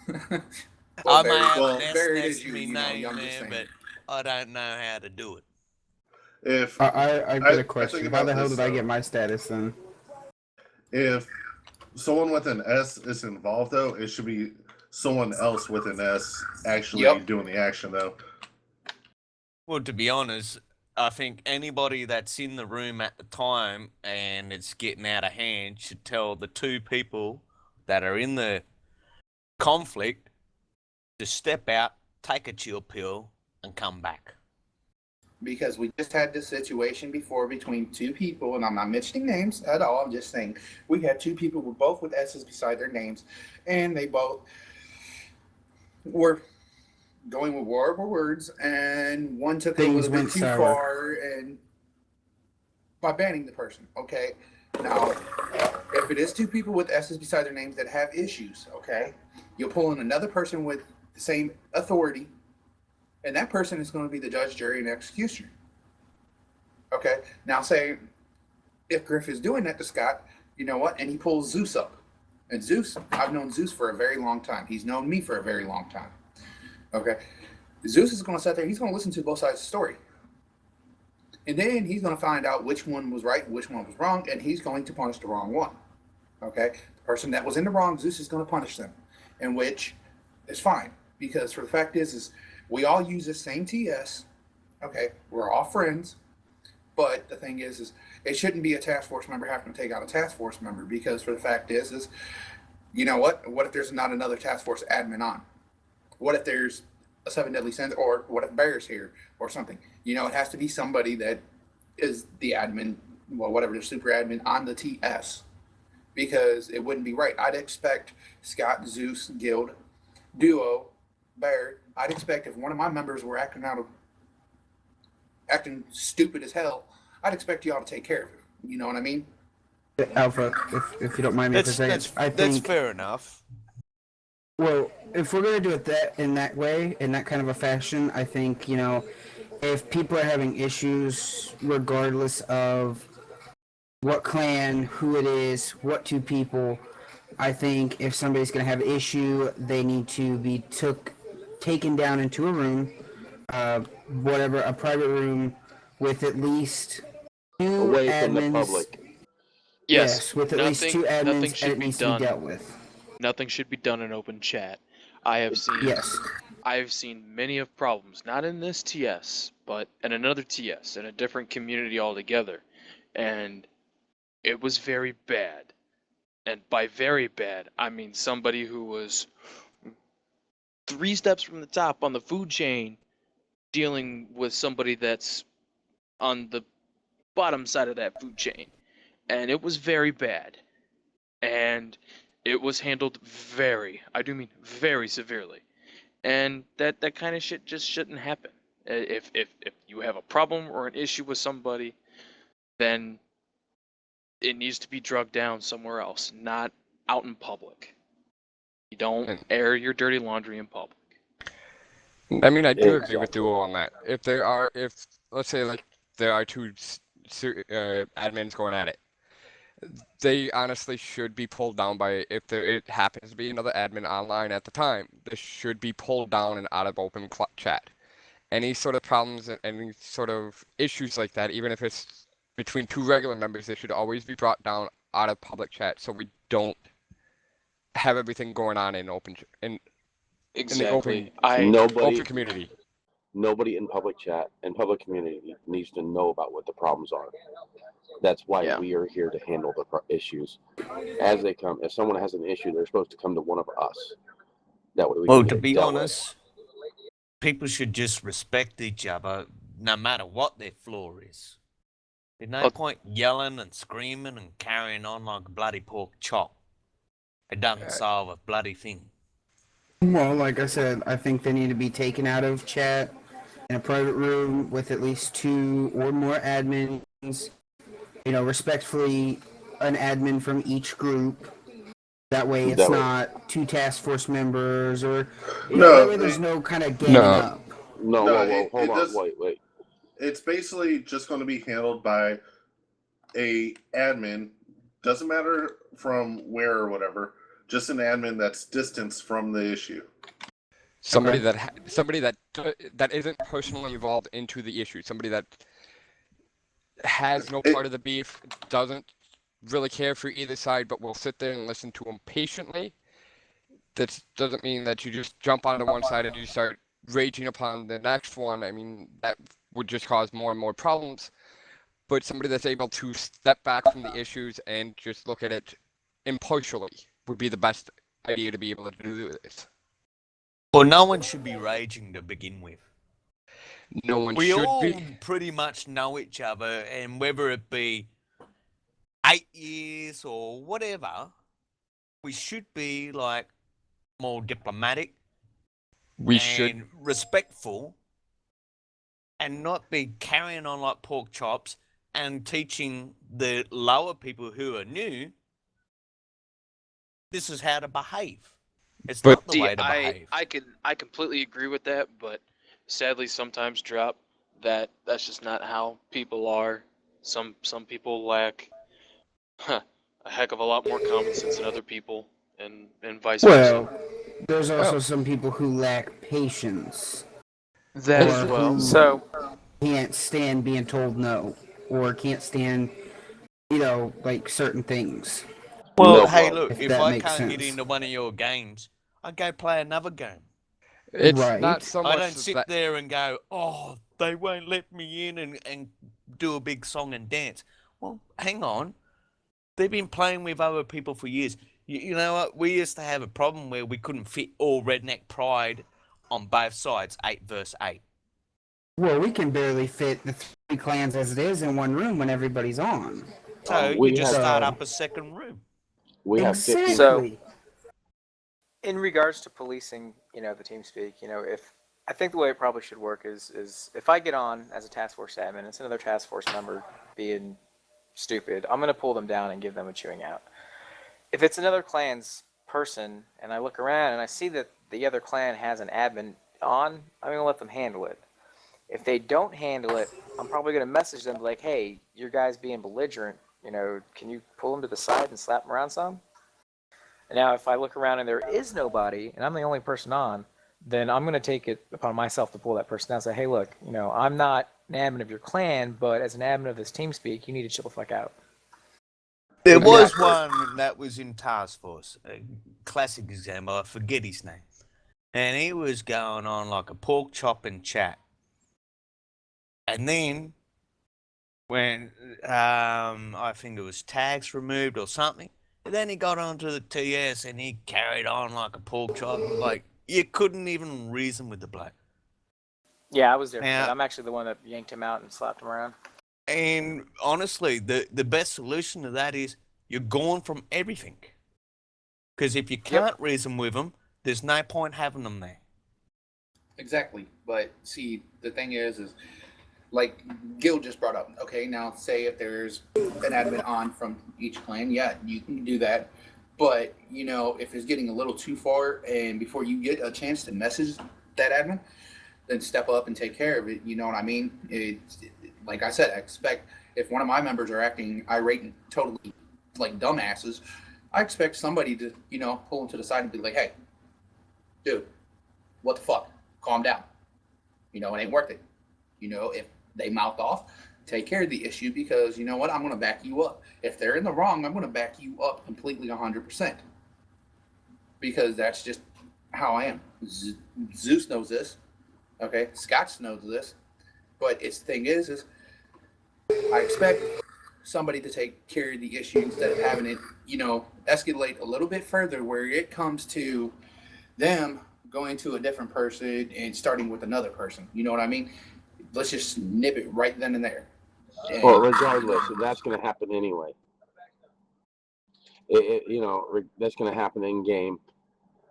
Well, I there- may have well, an there it S is, next to me you know, name I'm just there, saying. but I don't know how to do it. If I got I a think question. How about the hell this, did I though. get my status then? if someone with an S is involved, though, it should be someone else with an S actually Yep. doing the action, though. Well, to be honest, I think anybody that's in the room at the time and it's getting out of hand should tell the 2 people that are in the conflict to step out, take a chill pill, and come back. because we just had this situation before between 2 people, and I'm not mentioning names at all. I'm just saying we had 2 people with both with S's beside their names, and they both were going with horrible words, and one took it a Things little bit went too sour. far, and by banning the person. Okay. Now, if it is two people with S's beside their names that have issues, okay, you'll pull in another person with the same authority, and that person is going to be the judge, jury, and executioner. Okay. Now, say if Griff is doing that to Scott, you know what? And he pulls Zeus up. And Zeus, I've known Zeus for a very long time. He's known me for a very long time. Okay. Zeus is going to sit there. He's going to listen to both sides of the story. And then he's going to find out which one was right, which one was wrong, and he's going to punish the wrong one. Okay? The person that was in the wrong, Zeus is going to punish them, and which is fine. Because for the fact is we all use the same TS. Okay? We're all friends. But the thing is it shouldn't be a task force member having to take out a task force member, because for the fact is you know what? What if there's not another task force admin on? What if there's a 7 Deadly Sins, or what if Bear's here or something? You know, it has to be somebody that is the admin, well, whatever, the super admin on the TS, because it wouldn't be right. I'd expect Scott, Zeus, Guild, Duo, Bear, I'd expect if one of my members were acting stupid as hell, I'd expect y'all to take care of it. You know what I mean? Alpha, if you don't mind me for a second, That's fair enough. Well, if we're gonna do it in that way, in that kind of a fashion, I think, you know, if people are having issues, regardless of what clan, who it is, what two people, I think if somebody's gonna have an issue, they need to be taken down into a room, whatever, a private room with at least two Away admins. from the public. Yes, with at least two admins, nothing and it should be needs to be done. dealt with. Nothing should be done in open chat. I have seen many of problems, not in this TS, but in another TS, in a different community altogether, and it was very bad. And by very bad, I mean somebody who was 3 steps from the top on the food chain dealing with somebody that's on the bottom side of that food chain. And it was very bad. And it was handled very severely. And that kind of shit just shouldn't happen. If you have a problem or an issue with somebody, then it needs to be drugged down somewhere else, not out in public. You don't air your dirty laundry in public. I mean, I do agree with Duo on that. If let's say like there are two admins going at it, they honestly should be pulled down by, if it happens to be another admin online at the time, they should be pulled down and out of open chat. Any sort of problems and any sort of issues like that, even if it's between two regular members, they should always be brought down out of public chat, so we don't have everything going on in open Exactly. in the open community. Nobody in public chat and public community needs to know about what the problems are. That's why we are here to handle the issues as they come. If someone has an issue, they're supposed to come to one of us. That way we can To get be it dealt honest, people should just respect each other no matter what their flaw is. There's no point yelling and screaming and carrying on like a bloody pork chop. It doesn't solve a bloody thing. Well, like I said, I think they need to be taken out of chat in a private room with at least 2 or more admins. You know, respectfully, an admin from each group. That way it's not 2 task force members or... that way there's no kind of ganging up. Hold on, wait. It's basically just going to be handled by a admin. Doesn't matter from where or whatever. Just an admin that's distanced from the issue. Somebody that isn't personally involved into the issue. Somebody that has no part of the beef, doesn't really care for either side, but will sit there and listen to them patiently. That doesn't mean that you just jump onto one side and you start raging upon the next one. I mean, that would just cause more and more problems. But somebody that's able to step back from the issues and just look at it impartially would be the best idea to be able to do this. Well, no one should be raging to begin with. No one we should all be. pretty much know each other, and whether it be 8 years or whatever, we should be like more diplomatic. We should respectful, and not be carrying on like pork chops, and teaching the lower people who are new, this is how to behave. It's But- not the See, way to behave. I completely agree with that, but sadly sometimes drop that's just not how people are. Some people lack a heck of a lot more common sense than other people, and vice versa. Well, there's also some people who lack patience. That or as well. who So can't stand being told no, or can't stand, like certain things. Well, No hey, problem. look, If if that I makes can't get sense. into one of your games, I go play another game. It's Right. not so I much don't sit that. there and go, oh, they won't let me in and do a big song and dance. Well, hang on. They've been playing with other people for years. You know what? We used to have a problem where we couldn't fit all Redneck Pride on both sides, 8 versus 8. Well, we can barely fit the 3 clans as it is in one room when everybody's on. So we you just have- start up a second room. We have 15. Exactly. in regards to policing, the TeamSpeak, if I think the way it probably should work is if I get on as a task force admin, it's another task force member being stupid, I'm gonna pull them down and give them a chewing out. If it's another clan's person and I look around and I see that the other clan has an admin on, I'm gonna let them handle it. If they don't handle it, I'm probably gonna message them like, hey, your guy's being belligerent, can you pull him to the side and slap him around some? And now if I look around and there is nobody and I'm the only person on, then I'm going to take it upon myself to pull that person down and say, hey, look, I'm not an admin of your clan, but as an admin of this TeamSpeak, you need to chill the fuck out. There was one that was in Task Force, a classic example, I forget his name. And he was going on like a pork chop in chat. And then when I think it was tags removed or something, and then he got onto the TS and he carried on like a pork chop. Like, you couldn't even reason with the bloke. Yeah, I was there. Now- I'm actually the one that yanked him out and slapped him around. And honestly, the best solution to that is you're gone from everything. Because if you can't reason with them, there's no point having them there. Exactly. But see, the thing is like Gil just brought up, okay, now say if there's an admin on from each clan, yeah, you can do that. But, if it's getting a little too far and before you get a chance to message that admin, then step up and take care of it. You know what I mean? Like I said, I expect if one of my members are acting irate and totally like dumbasses, I expect somebody to, pull them to the side and be like, hey, dude, what the fuck? Calm down. It ain't worth it. If they mouth off, take care of the issue because you know what? I'm going to back you up. If they're in the wrong, I'm going to back you up completely 100%. Because that's just how I am. Zeus knows this. Okay? Scotch knows this. But the thing is I expect somebody to take care of the issue instead of having it, escalate a little bit further where it comes to them going to a different person and starting with another person. You know what I mean? Let's just nip it right then and there. And Well, regardless, that's going to happen anyway. That's going to happen in game,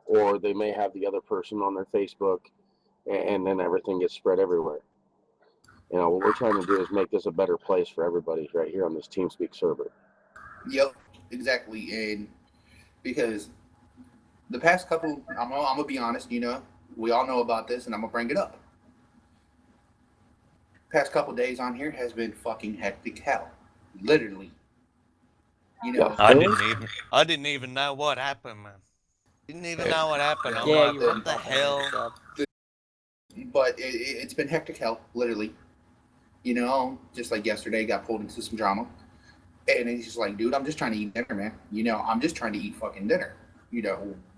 or they may have the other person on their Facebook, and then everything gets spread everywhere. What we're trying to do is make this a better place for everybody right here on this TeamSpeak server. Yep, exactly. And because the past couple, I'm gonna be honest, we all know about this, and I'm gonna bring it up. Past couple days on here has been fucking hectic hell, literally. I didn't even know what happened, man. Didn't even know what happened. I'm Yeah, like, you were what the hell? But it's been hectic hell, literally. Just like yesterday, got pulled into some drama, and he's just like, dude, I'm just trying to eat dinner, man. I'm just trying to eat fucking dinner.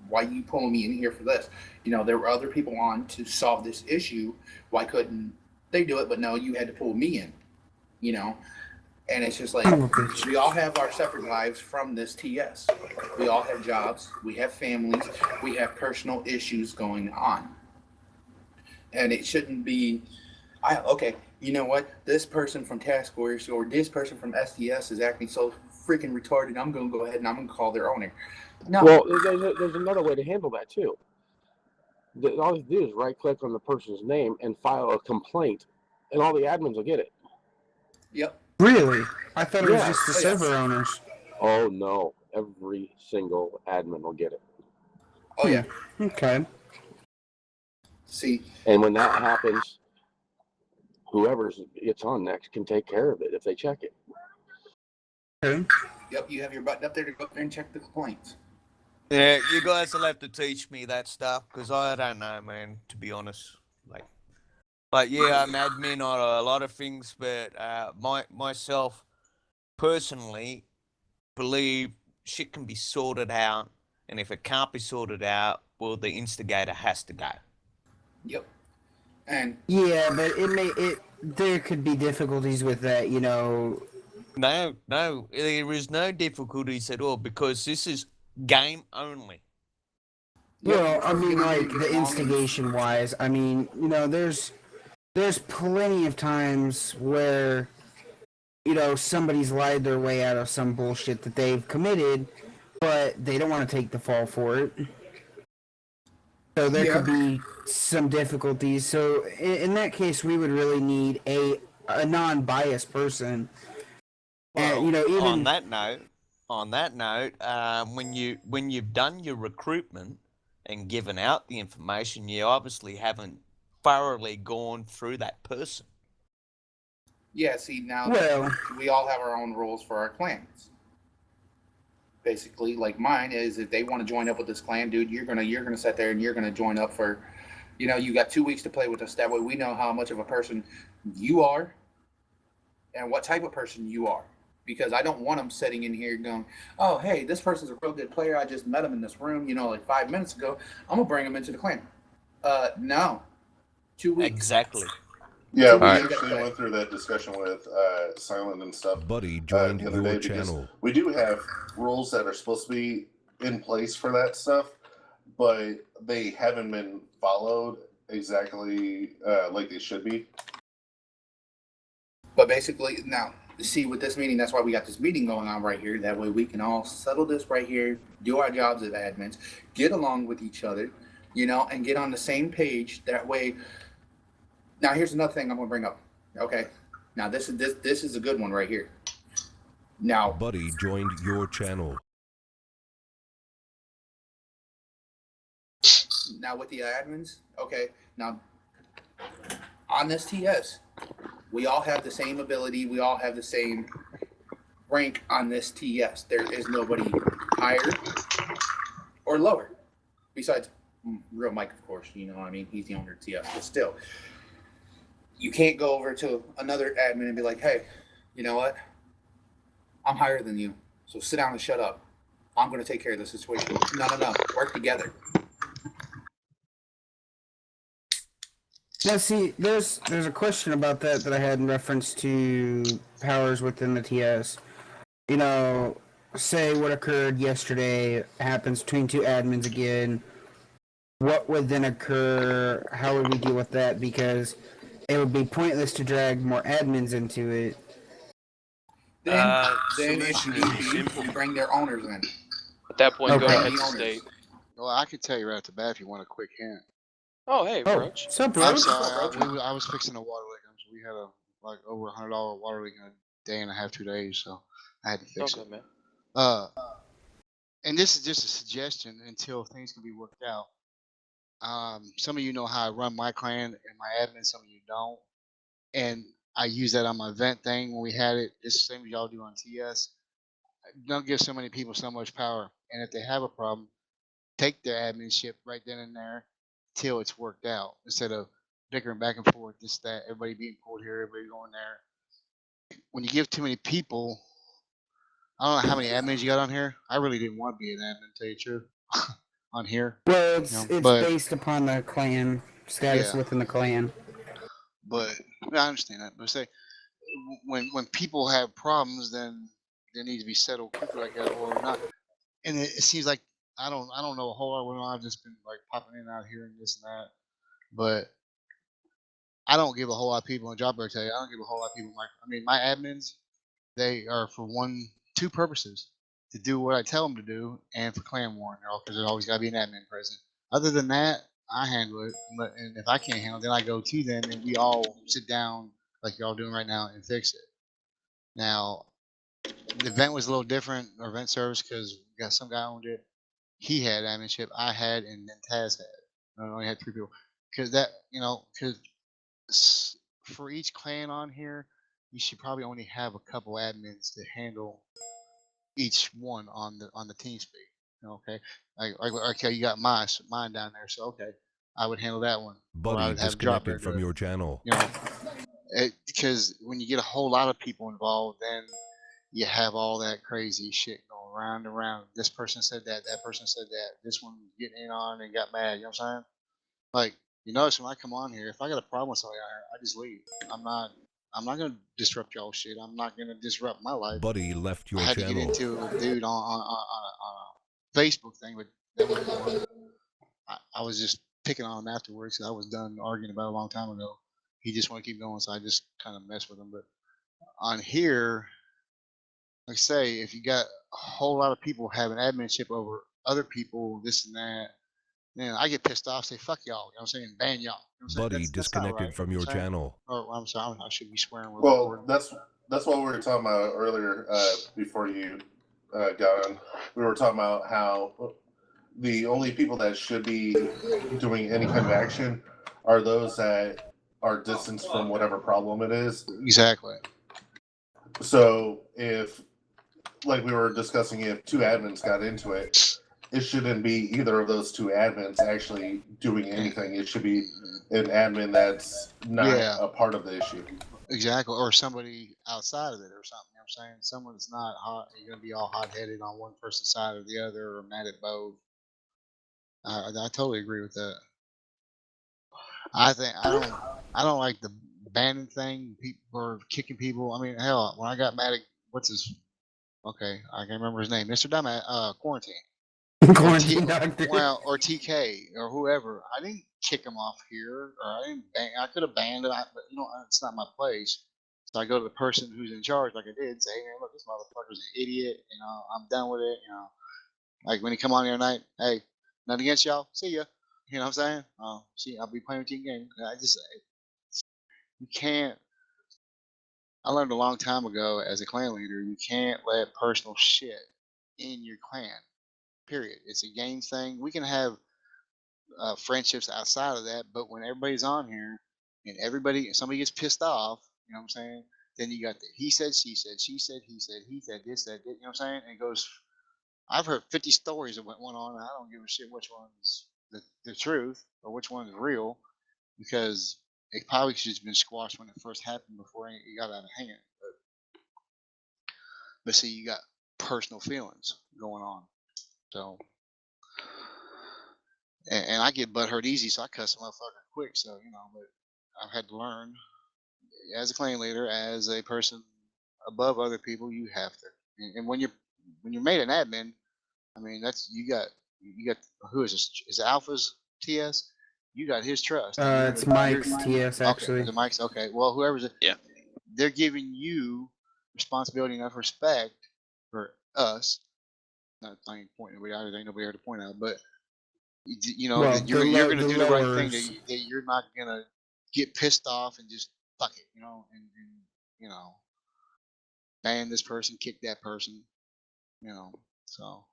Why you pulling me in here for this? There were other people on to solve this issue. Why couldn't they do it? But no, you had to pull me in. And it's just like we all have our separate lives from this TS. We all have jobs. We have families. We have personal issues going on. And it shouldn't be, okay, you know what? This person from Task Force or this person from SDS is acting so freaking retarded. I'm going to go ahead and I'm going to call their owner. No. Well, there's another way to handle that too. All you do is right-click on the person's name and file a complaint, and all the admins will get it. Yep. Really? I thought it was Yeah. just the Oh, yes. server owners. Oh no, every single admin will get it. Oh yeah. Okay. See, And when that happens, whoever gets on next can take care of it if they check it. Okay. yep, you have your button up there to go up there and check the complaints. Yeah, you guys will have to teach me that stuff because I don't know, man. To be honest, but yeah, I'm admin on a lot of things, but myself personally believe shit can be sorted out, and if it can't be sorted out, well, the instigator has to go. Yep. And Yeah, but there could be difficulties with that, you know. No, there is no difficulties at all because this is game only. Well, I mean, like As long the as- instigation wise, I mean, you know, there's plenty of times where, you know, somebody's lied their way out of some bullshit that they've committed, but they don't want to take the fall for it. So there could be some difficulties. So in that case, we would really need a non-biased person. Well, And you know, even on that note, when you've done your recruitment and given out the information, you obviously haven't thoroughly gone through that person. yeah, see now Well- we all have our own rules for our clans. Basically, like mine is if they want to join up with this clan, dude, you're gonna sit there and you're gonna join up for, you know, you got 2 weeks to play with us. That way we know how much of a person you are and what type of person you are. Because I don't want them sitting in here going, oh, hey, this person's a real good player. I just met him in this room, you know, like 5 minutes ago. I'm gonna bring him into the clan. No, 2 weeks. Exactly. Yeah, we Alright. actually went through that discussion with Silent and stuff. Buddy joined the other your day because channel. we do have rules that are supposed to be in place for that stuff, but they haven't been followed exactly like they should be. But basically, now, see, with this meeting, that's why we got this meeting going on right here. That way we can all settle this right here, do our jobs as admins, get along with each other, you know, and get on the same page. That way, now here's another thing I'm going to bring up. Okay. Now, this is a good one right here. Now, Buddy joined your channel. now with the admins, okay, now on this TS, we all have the same ability, we all have the same rank on this TS. There is nobody higher or lower. Besides Real Mike, of course, you know what I mean? He's the owner of TS, but still. You can't go over to another admin and be like, hey, you know what? I'm higher than you, so sit down and shut up. I'm going to take care of the situation. No. Work together. Now, see, there's a question about that I had in reference to powers within the TS. You know, say what occurred yesterday happens between two admins again. What would then occur? How would we deal with that? Because it would be pointless to drag more admins into it. Then if Solution you is need be, simple. you bring their owners in. At that point, go Okay. ahead to state. Well, I could tell you right off the bat if you want a quick hint. Oh, hey, Oh, Roach. what's up, bro? I'm sorry, I was fixing a water leak. We had over $100 water leak in a day and a half, 2 days, so I had to fix Okay, it. man. And this is just a suggestion until things can be worked out. Some of you know how I run my clan and my admin, some of you don't. And I use that on my vent thing when we had it. It's the same as y'all do on TS. Don't give so many people so much power. And if they have a problem, take their adminship right then and there till it's worked out. Instead of bickering back and forth, this, that, everybody being pulled here, everybody going there. When you give too many people, I don't know how many admins you got on here. I really didn't want to be an admin, to tell you the truth, on here. Well, You know, it's but- based upon the clan status Yeah. within the clan. But I understand that. But say when people have problems, then they need to be settled quicker like that, or not. And it seems like I don't know a whole lot going on. I've just been like popping in and out here and this and that. But I don't give a whole lot of people, and Job better tell you, I don't give a whole lot of people. My admins, they are for two purposes: to do what I tell them to do, and for clan war, because there's always got to be an admin present. Other than that, I handle it, and if I can't handle it, then I go to them and we all sit down like y'all doing right now and fix it. Now, the event was a little different, or event service, because we got some guy owned it. He had adminship, I had, and then Taz had. I only had 3 people. Because that, because for each clan on here, you should probably only have a couple admins to handle each one on the team speak. Okay, okay, you got mine down there, so okay, I would handle that one. Or I Buddy would have Drop Bear disconnected do from it. your channel. Because when you get a whole lot of people involved, then you have all that crazy shit going round and round. This person said that, that person said that, this one getting in on and got mad. You know what I'm saying? Like, you notice when I come on here, if I got a problem with somebody on here, I just leave. I'm not gonna disrupt y'all shit. I'm not gonna disrupt my life. Buddy left your I had to get channel. into a dude on a Facebook thing, but that wasn't I was just picking on him afterwards. 'Cause I was done arguing about it a long time ago. He just want to keep going, so I just kind of mess with him. But on here, like I say, if you got a whole lot of people having adminship over other people, this and that, then I get pissed off. Say fuck y'all. You know what I'm saying? Ban y'all. You know what I'm saying? Buddy That's not disconnected right. from You know your what I'm saying? channel. Or I'm sorry, I should be swearing. With Well, that's what we were talking about earlier before you got on. We were talking about how the only people that should be doing any kind of action are those that are distanced from whatever problem it is. Exactly. So if, like we were discussing, if 2 admins got into it, it shouldn't be either of those 2 admins actually doing anything. It should be an admin that's not a part of the issue. Exactly, or somebody outside of it or something. You know what I'm saying? Someone that's not hot, you're gonna be all hot-headed on one person's side or the other, or mad at both. I totally agree with that. I don't like the banning thing. People or kicking people. I mean, hell, when I got mad at okay, I can't remember his name, Mr. Dumbass, Quarantine. Quarantine doctor. Well, or TK or whoever. I didn't kick him off here, or I didn't ban. I could have banned him, but it's not my place. So I go to the person who's in charge, like I did, say, hey, look, this motherfucker's an idiot. I'm done with it. Like when he come on here tonight, hey, nothing against y'all. See ya. You know what I'm saying? See, I'll be playing team game. You can't. I learned a long time ago as a clan leader, you can't let personal shit in your clan. Period. It's a game thing. We can have friendships outside of that, but when everybody's on here and somebody gets pissed off, you know what I'm saying? Then you got the he said, she said, she said, he said, this, that, you know what I'm saying? And it goes. I've heard 50 stories of what went on, and I don't give a shit which one's the truth or which one is real, because it probably should have been squashed when it first happened before it got out of hand. But see, you got personal feelings going on. So, and I get butthurt easy, so I cuss a motherfucker quick. So but I've had to learn as a clan leader, as a person above other people, you have to. And when you're made an admin, I mean you got who is this? Is it Alpha's TS? You got his trust. It's Mike's TS actually. Okay, the Mike's okay. Well, whoever's it, Yeah. They're giving you responsibility enough respect for us. Not I ain't pointing nobody out. There ain't nobody here to point out, but that you're going to do the right thing. That you're not going to get pissed off and just fuck it, and ban this person, kick that person, So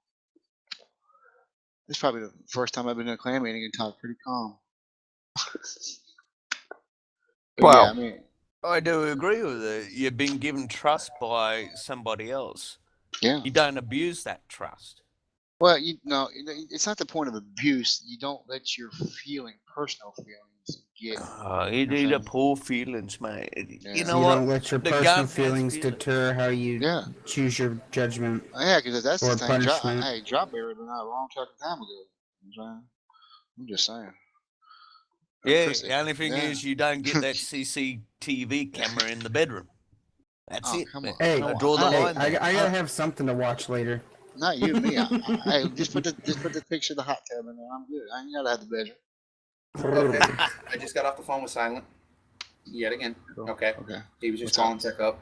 this is probably the first time I've been in a clan meeting and talked pretty calm. Well, yeah, I mean, I do agree with it. You've been given trust by somebody else. Yeah. You don't abuse that trust. Well, it's not the point of abuse. You don't let your personal feelings get. You need a poor feelings, mate. Yeah. You know You what? don't let your The personal government's feelings feeling- deter how you choose your judgment. Yeah, because that's or the thing. punishment. Drop Bear been out a long fucking time ago. You know what I'm just saying. Yeah, Chris, the only thing is you don't get that CCTV camera in the bedroom. That's it. Come on. Hey, I draw the line I there. gotta have something to watch later. Not you, me. Hey, just put the picture of the hot tub in there. I'm good. I ain't gotta have the bedroom. Okay. I just got off the phone with Silent yet again. Okay. He was just calling to check up.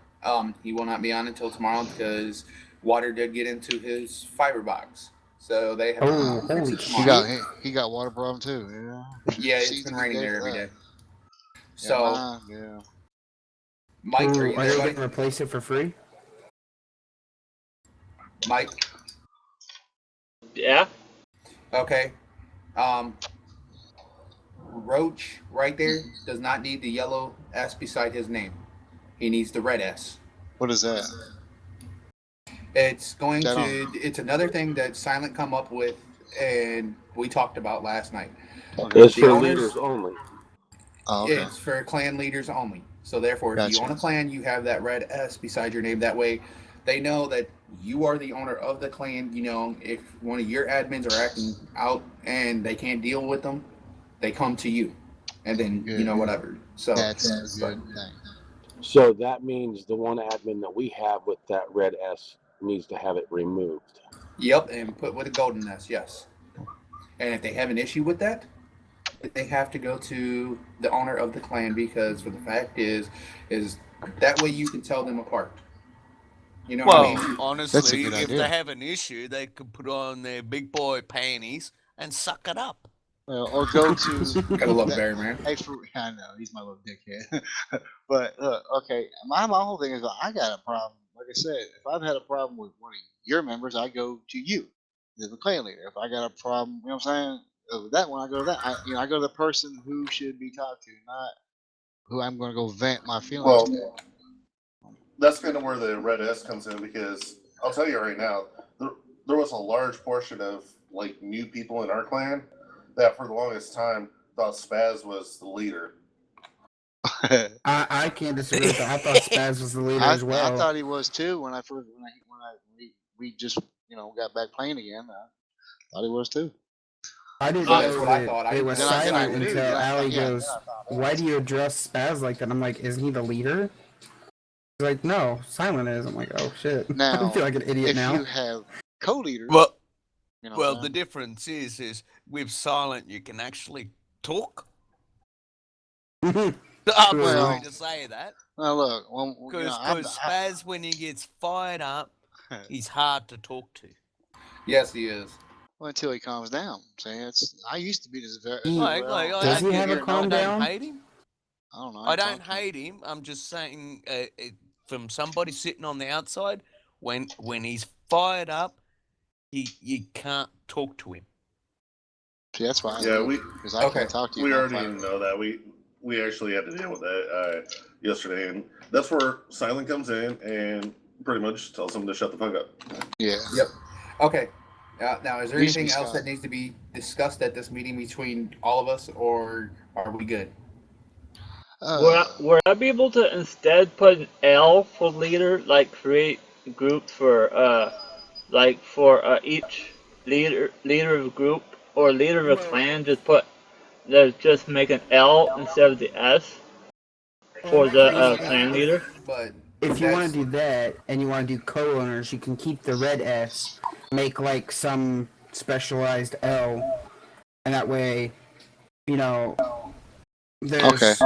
He will not be on until tomorrow because water did get into his fiber box. So they have to fix it tomorrow. He got water problem too. Yeah. Yeah, it's been raining there every day. So yeah. Mike, Are you gonna replace it for free? Mike. Yeah. Okay. Roach right there does not need the yellow S beside his name. He needs the red S. What is that? It's going That to. It's another thing that Silent come up with, and we talked about last night. It's The for owners- leaders only. Oh, okay. It's for clan leaders only. So therefore, if you Gotcha. own a clan, you have that red S beside your name. That way, they know that you are the owner of the clan. You know, if one of your admins are acting out and they can't deal with them, they come to you, and then you know whatever. So That's a good thing. So that means the one admin that we have with that red S needs to have it removed. Yep, and put with a golden S. Yes. And if they have an issue with that, they have to go to the owner of the clan, because for the fact is that way you can tell them apart. You know Well, what I mean? honestly, good if idea. they have an issue, they could put on their big boy panties and suck it up. Well, or go to. Gotta love Barry, man. Hey, I know he's my little dickhead. But look, okay, my whole thing is I got a problem. Like I said, if I've had a problem with one of your members, I go to you, the clan leader. If I got a problem, you know what I'm saying, with that one, I go to that. I go to the person who should be talked to, not who I'm going to go vent my feelings to. Well, that's kind of where the red S comes in, because I'll tell you right now, there was a large portion of like new people in our clan that for the longest time thought Spaz was the leader. I can't disagree with that. I thought Spaz was the leader as well. I thought he was too when we just got back playing again. I thought he was too. I didn't That's know what I that thought. it was Then I silent knew. until Then I Allie thought- yeah, goes, then I thought, oh, "Why do you address Spaz like that?" I'm like, "Isn't he the leader?" He's like, "No, Silent is." I'm like, "Oh shit!" Now, I feel like an idiot if now. you have co-leaders, Well, you know, well, then- the difference is with silent you can actually talk. I'm Well- sorry to say that, well, look, because Spaz, when he gets fired up, he's hard to talk to. Yes, he is. well, until he calms down. I used to be this very. Does he have a calm I down? don't hate him. I don't know. I don't hate him. I'm just saying, from somebody sitting on the outside, when he's fired up, you can't talk to him. See, that's why. Yeah, because I can't talk to you. We if I'm already fired up. know that. We actually had to deal with that yesterday, and that's where Silent comes in and pretty much tells them to shut the fuck up. Yeah. Yep. Okay. Now, is there Needs to be anything else stopped. that needs to be discussed at this meeting between all of us, or are we good? Would I be able to instead put an L for leader, like create groups for each leader of a group or leader of a clan? Just make an L instead of the S for the clan leader. But If you want to do that and you want to do co-owners, you can keep the red S, make like some specialized L, and that way, there's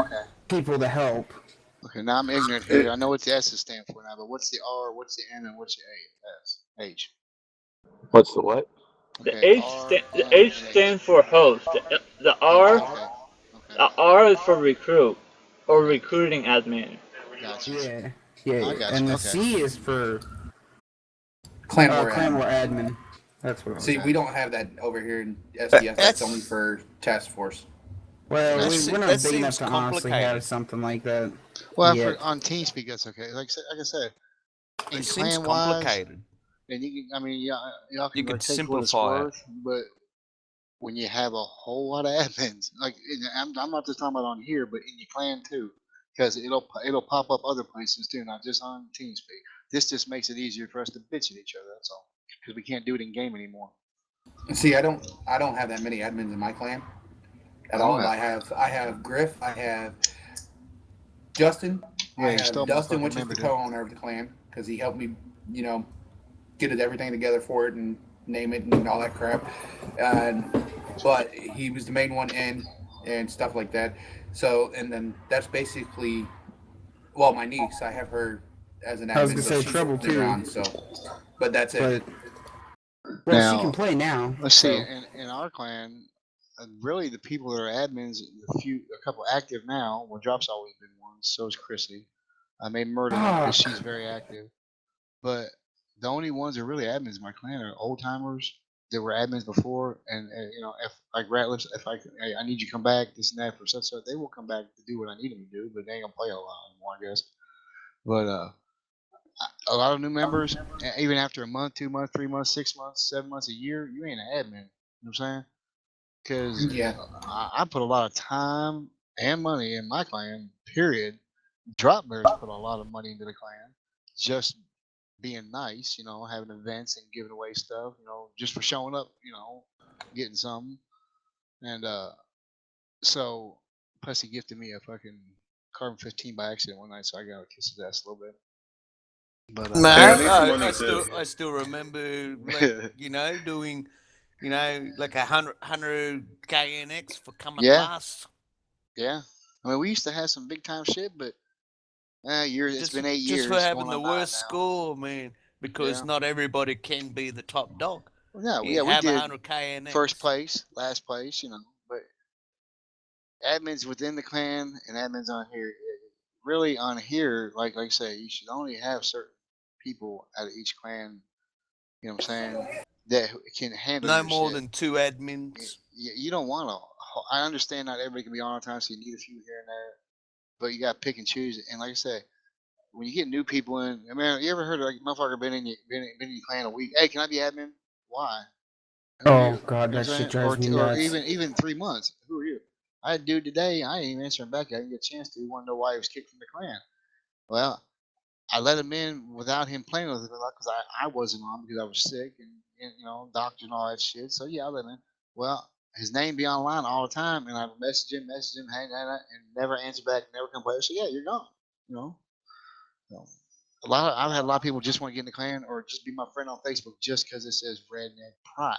people to help. Okay, now I'm ignorant here. I know what the S stand for now, but what's the R, what's the N, and what's the H? What's the what? The Okay, H stands for host. The R is for recruit or recruiting admin. Gotcha. Yeah. I got And you, the okay. C is for Clan War Clan admin. War admin. That's what. See, we don't have that over here in SDS. That's only for task force. Well, That we're not that big enough seems to honestly have complicated. something like that. Well, yet. on TeamSpeak, that's okay. Like I said, in It seems clan wise, complicated. and you can, y'all can You could take what it's simplify it. worth, but when you have a whole lot of admins, like I'm not just talking about on here, but in your clan too, because it'll pop up other places too, not just on TeamSpeak. This just makes it easier for us to bitch at each other. That's all, because we can't do it in game anymore. See, I don't have that many admins in my clan at all. I have Griff, I have Justin, Yeah, I you stole have my Dustin, fucking which is member, the dude. co-owner of the clan, because he helped me, get everything together for it and name it and all that crap. But he was the main one in and stuff like that. So, and then that's basically, well, my niece, I have her as an admin. I was gonna but say she's Trouble been too. around, so, but that's it. Well, Now, she can play now. Let's see. so- In our clan, really the people that are admins, a couple active now. Well, Drop's always been one. So is Chrissy. I made Murder because she's very active. But the only ones that are really admins in my clan are old timers that were admins before, and if like Ratlips, if hey, I need you to come back, this and that for such, they will come back to do what I need them to do, but they ain't gonna play a lot anymore, I guess. But a lot of new members, even after a month, 2 months, 3 months, 6 months, 7 months, a year, you ain't an admin. You know what I'm saying? Because Yeah. I put a lot of time and money in my clan. Period. Drop Bears put a lot of money into the clan, just being nice, having events and giving away stuff, just for showing up, getting something. And so plus he gifted me a fucking carbon 15 by accident one night, so I got to kiss his ass a little bit. But Man, Yeah, I need some money I still remember, like, doing, like 100 KNX for coming Yeah. last. yeah, I mean, we used to have some big time shit, but it's Just, been 8 just years. for having going the on 9 worst now. score, man, because Yeah. not everybody can be the top dog. Well, yeah, You we have did 100 KNX. first place, last place, but admins within the clan and admins on here, really on here, like I say, you should only have certain people out of each clan. You know what I'm saying? That can handle No your more shit. than 2 admins. You don't want to. I understand not everybody can be on all the time, so you need a few here and there. But you got to pick and choose. And like I said, when you get new people in, I mean, you ever heard of like motherfucker been in your clan a week? Hey, can I be admin? Why? Who are you? Oh God, You know that what I'm shit saying? drives me Or nuts. even 3 months. Who are you? I had a dude today. I ain't even answering back. I didn't get a chance to. He want to know why he was kicked from the clan. Well, I let him in without him playing with it because I wasn't on because I was sick and doctor and all that shit. So yeah, I let him in. Well, his name be online all the time, and I message him, hey, and never answer back, never come play. So yeah, you're gone. You know. So, I've had a lot of people just want to get in the clan or just be my friend on Facebook just because it says Redneck Pride.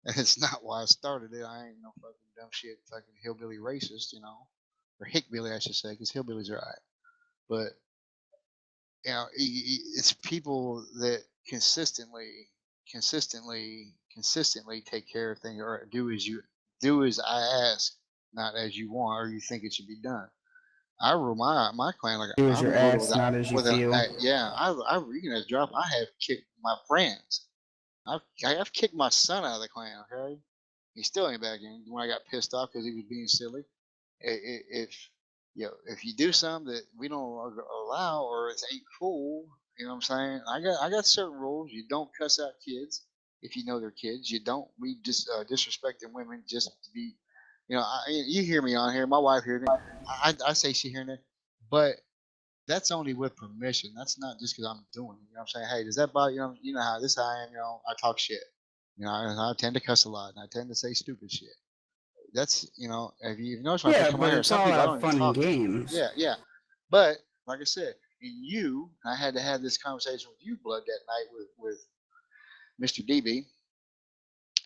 And it's not why I started it. I ain't no fucking dumb shit, fucking hillbilly racist, or hickbilly, I should say, because hillbillies are alright. But it's people that consistently take care of things or do as I ask, not as you want or you think it should be done. I rule my clan like Do I as you're rule it asked, not as you with feel. I you can just drop. I have kicked my friends. I've kicked my son out of the clan. Okay, he still ain't back in when I got pissed off because he was being silly. If if you do something that we don't allow or it ain't cool, you know what I'm saying? I got certain rules. You don't cuss out kids if you know they're kids. You don't be just disrespecting women just to be, you hear me on here. My wife hears me. I say she hearing it, but that's only with permission. That's not just because I'm doing it. You know what I'm saying? Hey, does that bother you? You know how this I am. I talk shit. I tend to cuss a lot and I tend to say stupid shit. That's if you've noticed when I Yeah, first come on but here, it's some all people I out don't of even fun and talk to. games. Yeah. But like I said, I had to have this conversation with you, Blood, that night with Mr. DB,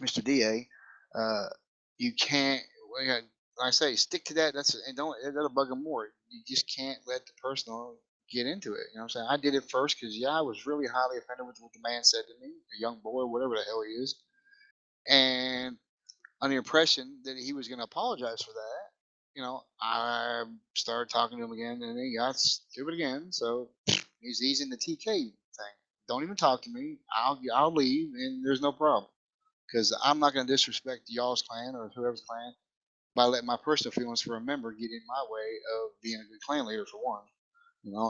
Mr. DA. You can't. Like I say, stick to that. And don't that'll bug them more. You just can't let the personal get into it. You know what I'm saying? I did it first because I was really highly offended with what the man said to me, a young boy, whatever the hell he is, and on the impression that he was going to apologize for that. I started talking to him again, and he got stupid again. So he's easing the TK thing. Don't even talk to me. I'll leave, and there's no problem. Because I'm not going to disrespect y'all's clan or whoever's clan by letting my personal feelings for a member get in my way of being a good clan leader for one.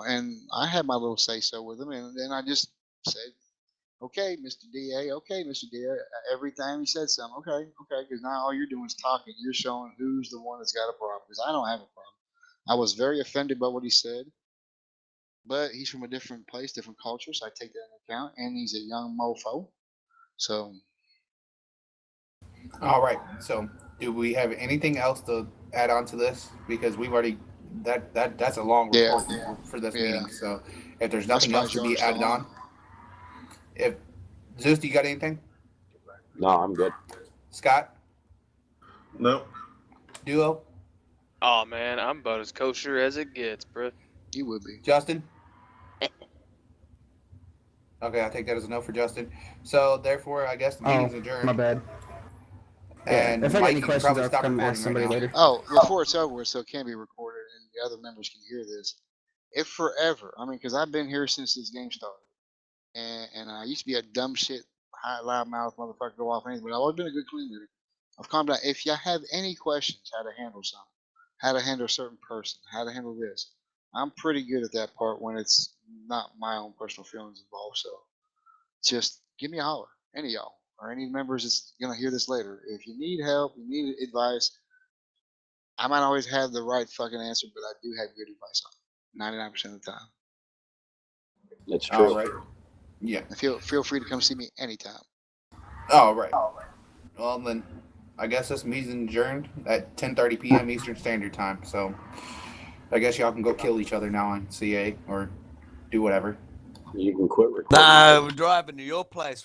And I had my little say so with him, and then I just said, okay, Mr. DA. Okay, Mr. DA. Every time he said something, okay, because now all you're doing is talking. You're showing who's the one that's got a problem. Because I don't have a problem. I was very offended by what he said, but he's from a different place, different culture, so I take that into account. And he's a young mofo, so. All right. So, do we have anything else to add on to this? Because we've already that's a long report for this meeting. So, if there's nothing else to be added on, if Zeus, do you got anything? No, I'm good. Scott? No. Duo? Oh man, I'm about as kosher as it gets, bro. You would be. Justin? Okay, I'll take that as a no for Justin. So therefore, I guess the meeting's adjourned. My bad. And if I Mike, got any you can questions, probably I'll stop come ask recording somebody right now. later. Oh, before it's over, so it can be recorded and the other members can hear this. If forever, I mean, because I've been here since this game started. And I used to be a dumb shit, high, loud mouth motherfucker, go off anything. But I've always been a good clean leader. I've calmed down. If you have any questions, how to handle something, how to handle a certain person, how to handle this, I'm pretty good at that part when it's not my own personal feelings involved. So just give me a holler, any of y'all or any members that's gonna hear this later. If you need help, you need advice, I might always have the right fucking answer, but I do have good advice on it 99% of the time. That's true. All right. Yeah. And feel free to come see me anytime. All right. Well, then, I guess this meeting's adjourned at 10:30 p.m. Eastern Standard Time. So, I guess y'all can go kill each other now on CA or do whatever. You can quit recording. No, we're driving to your place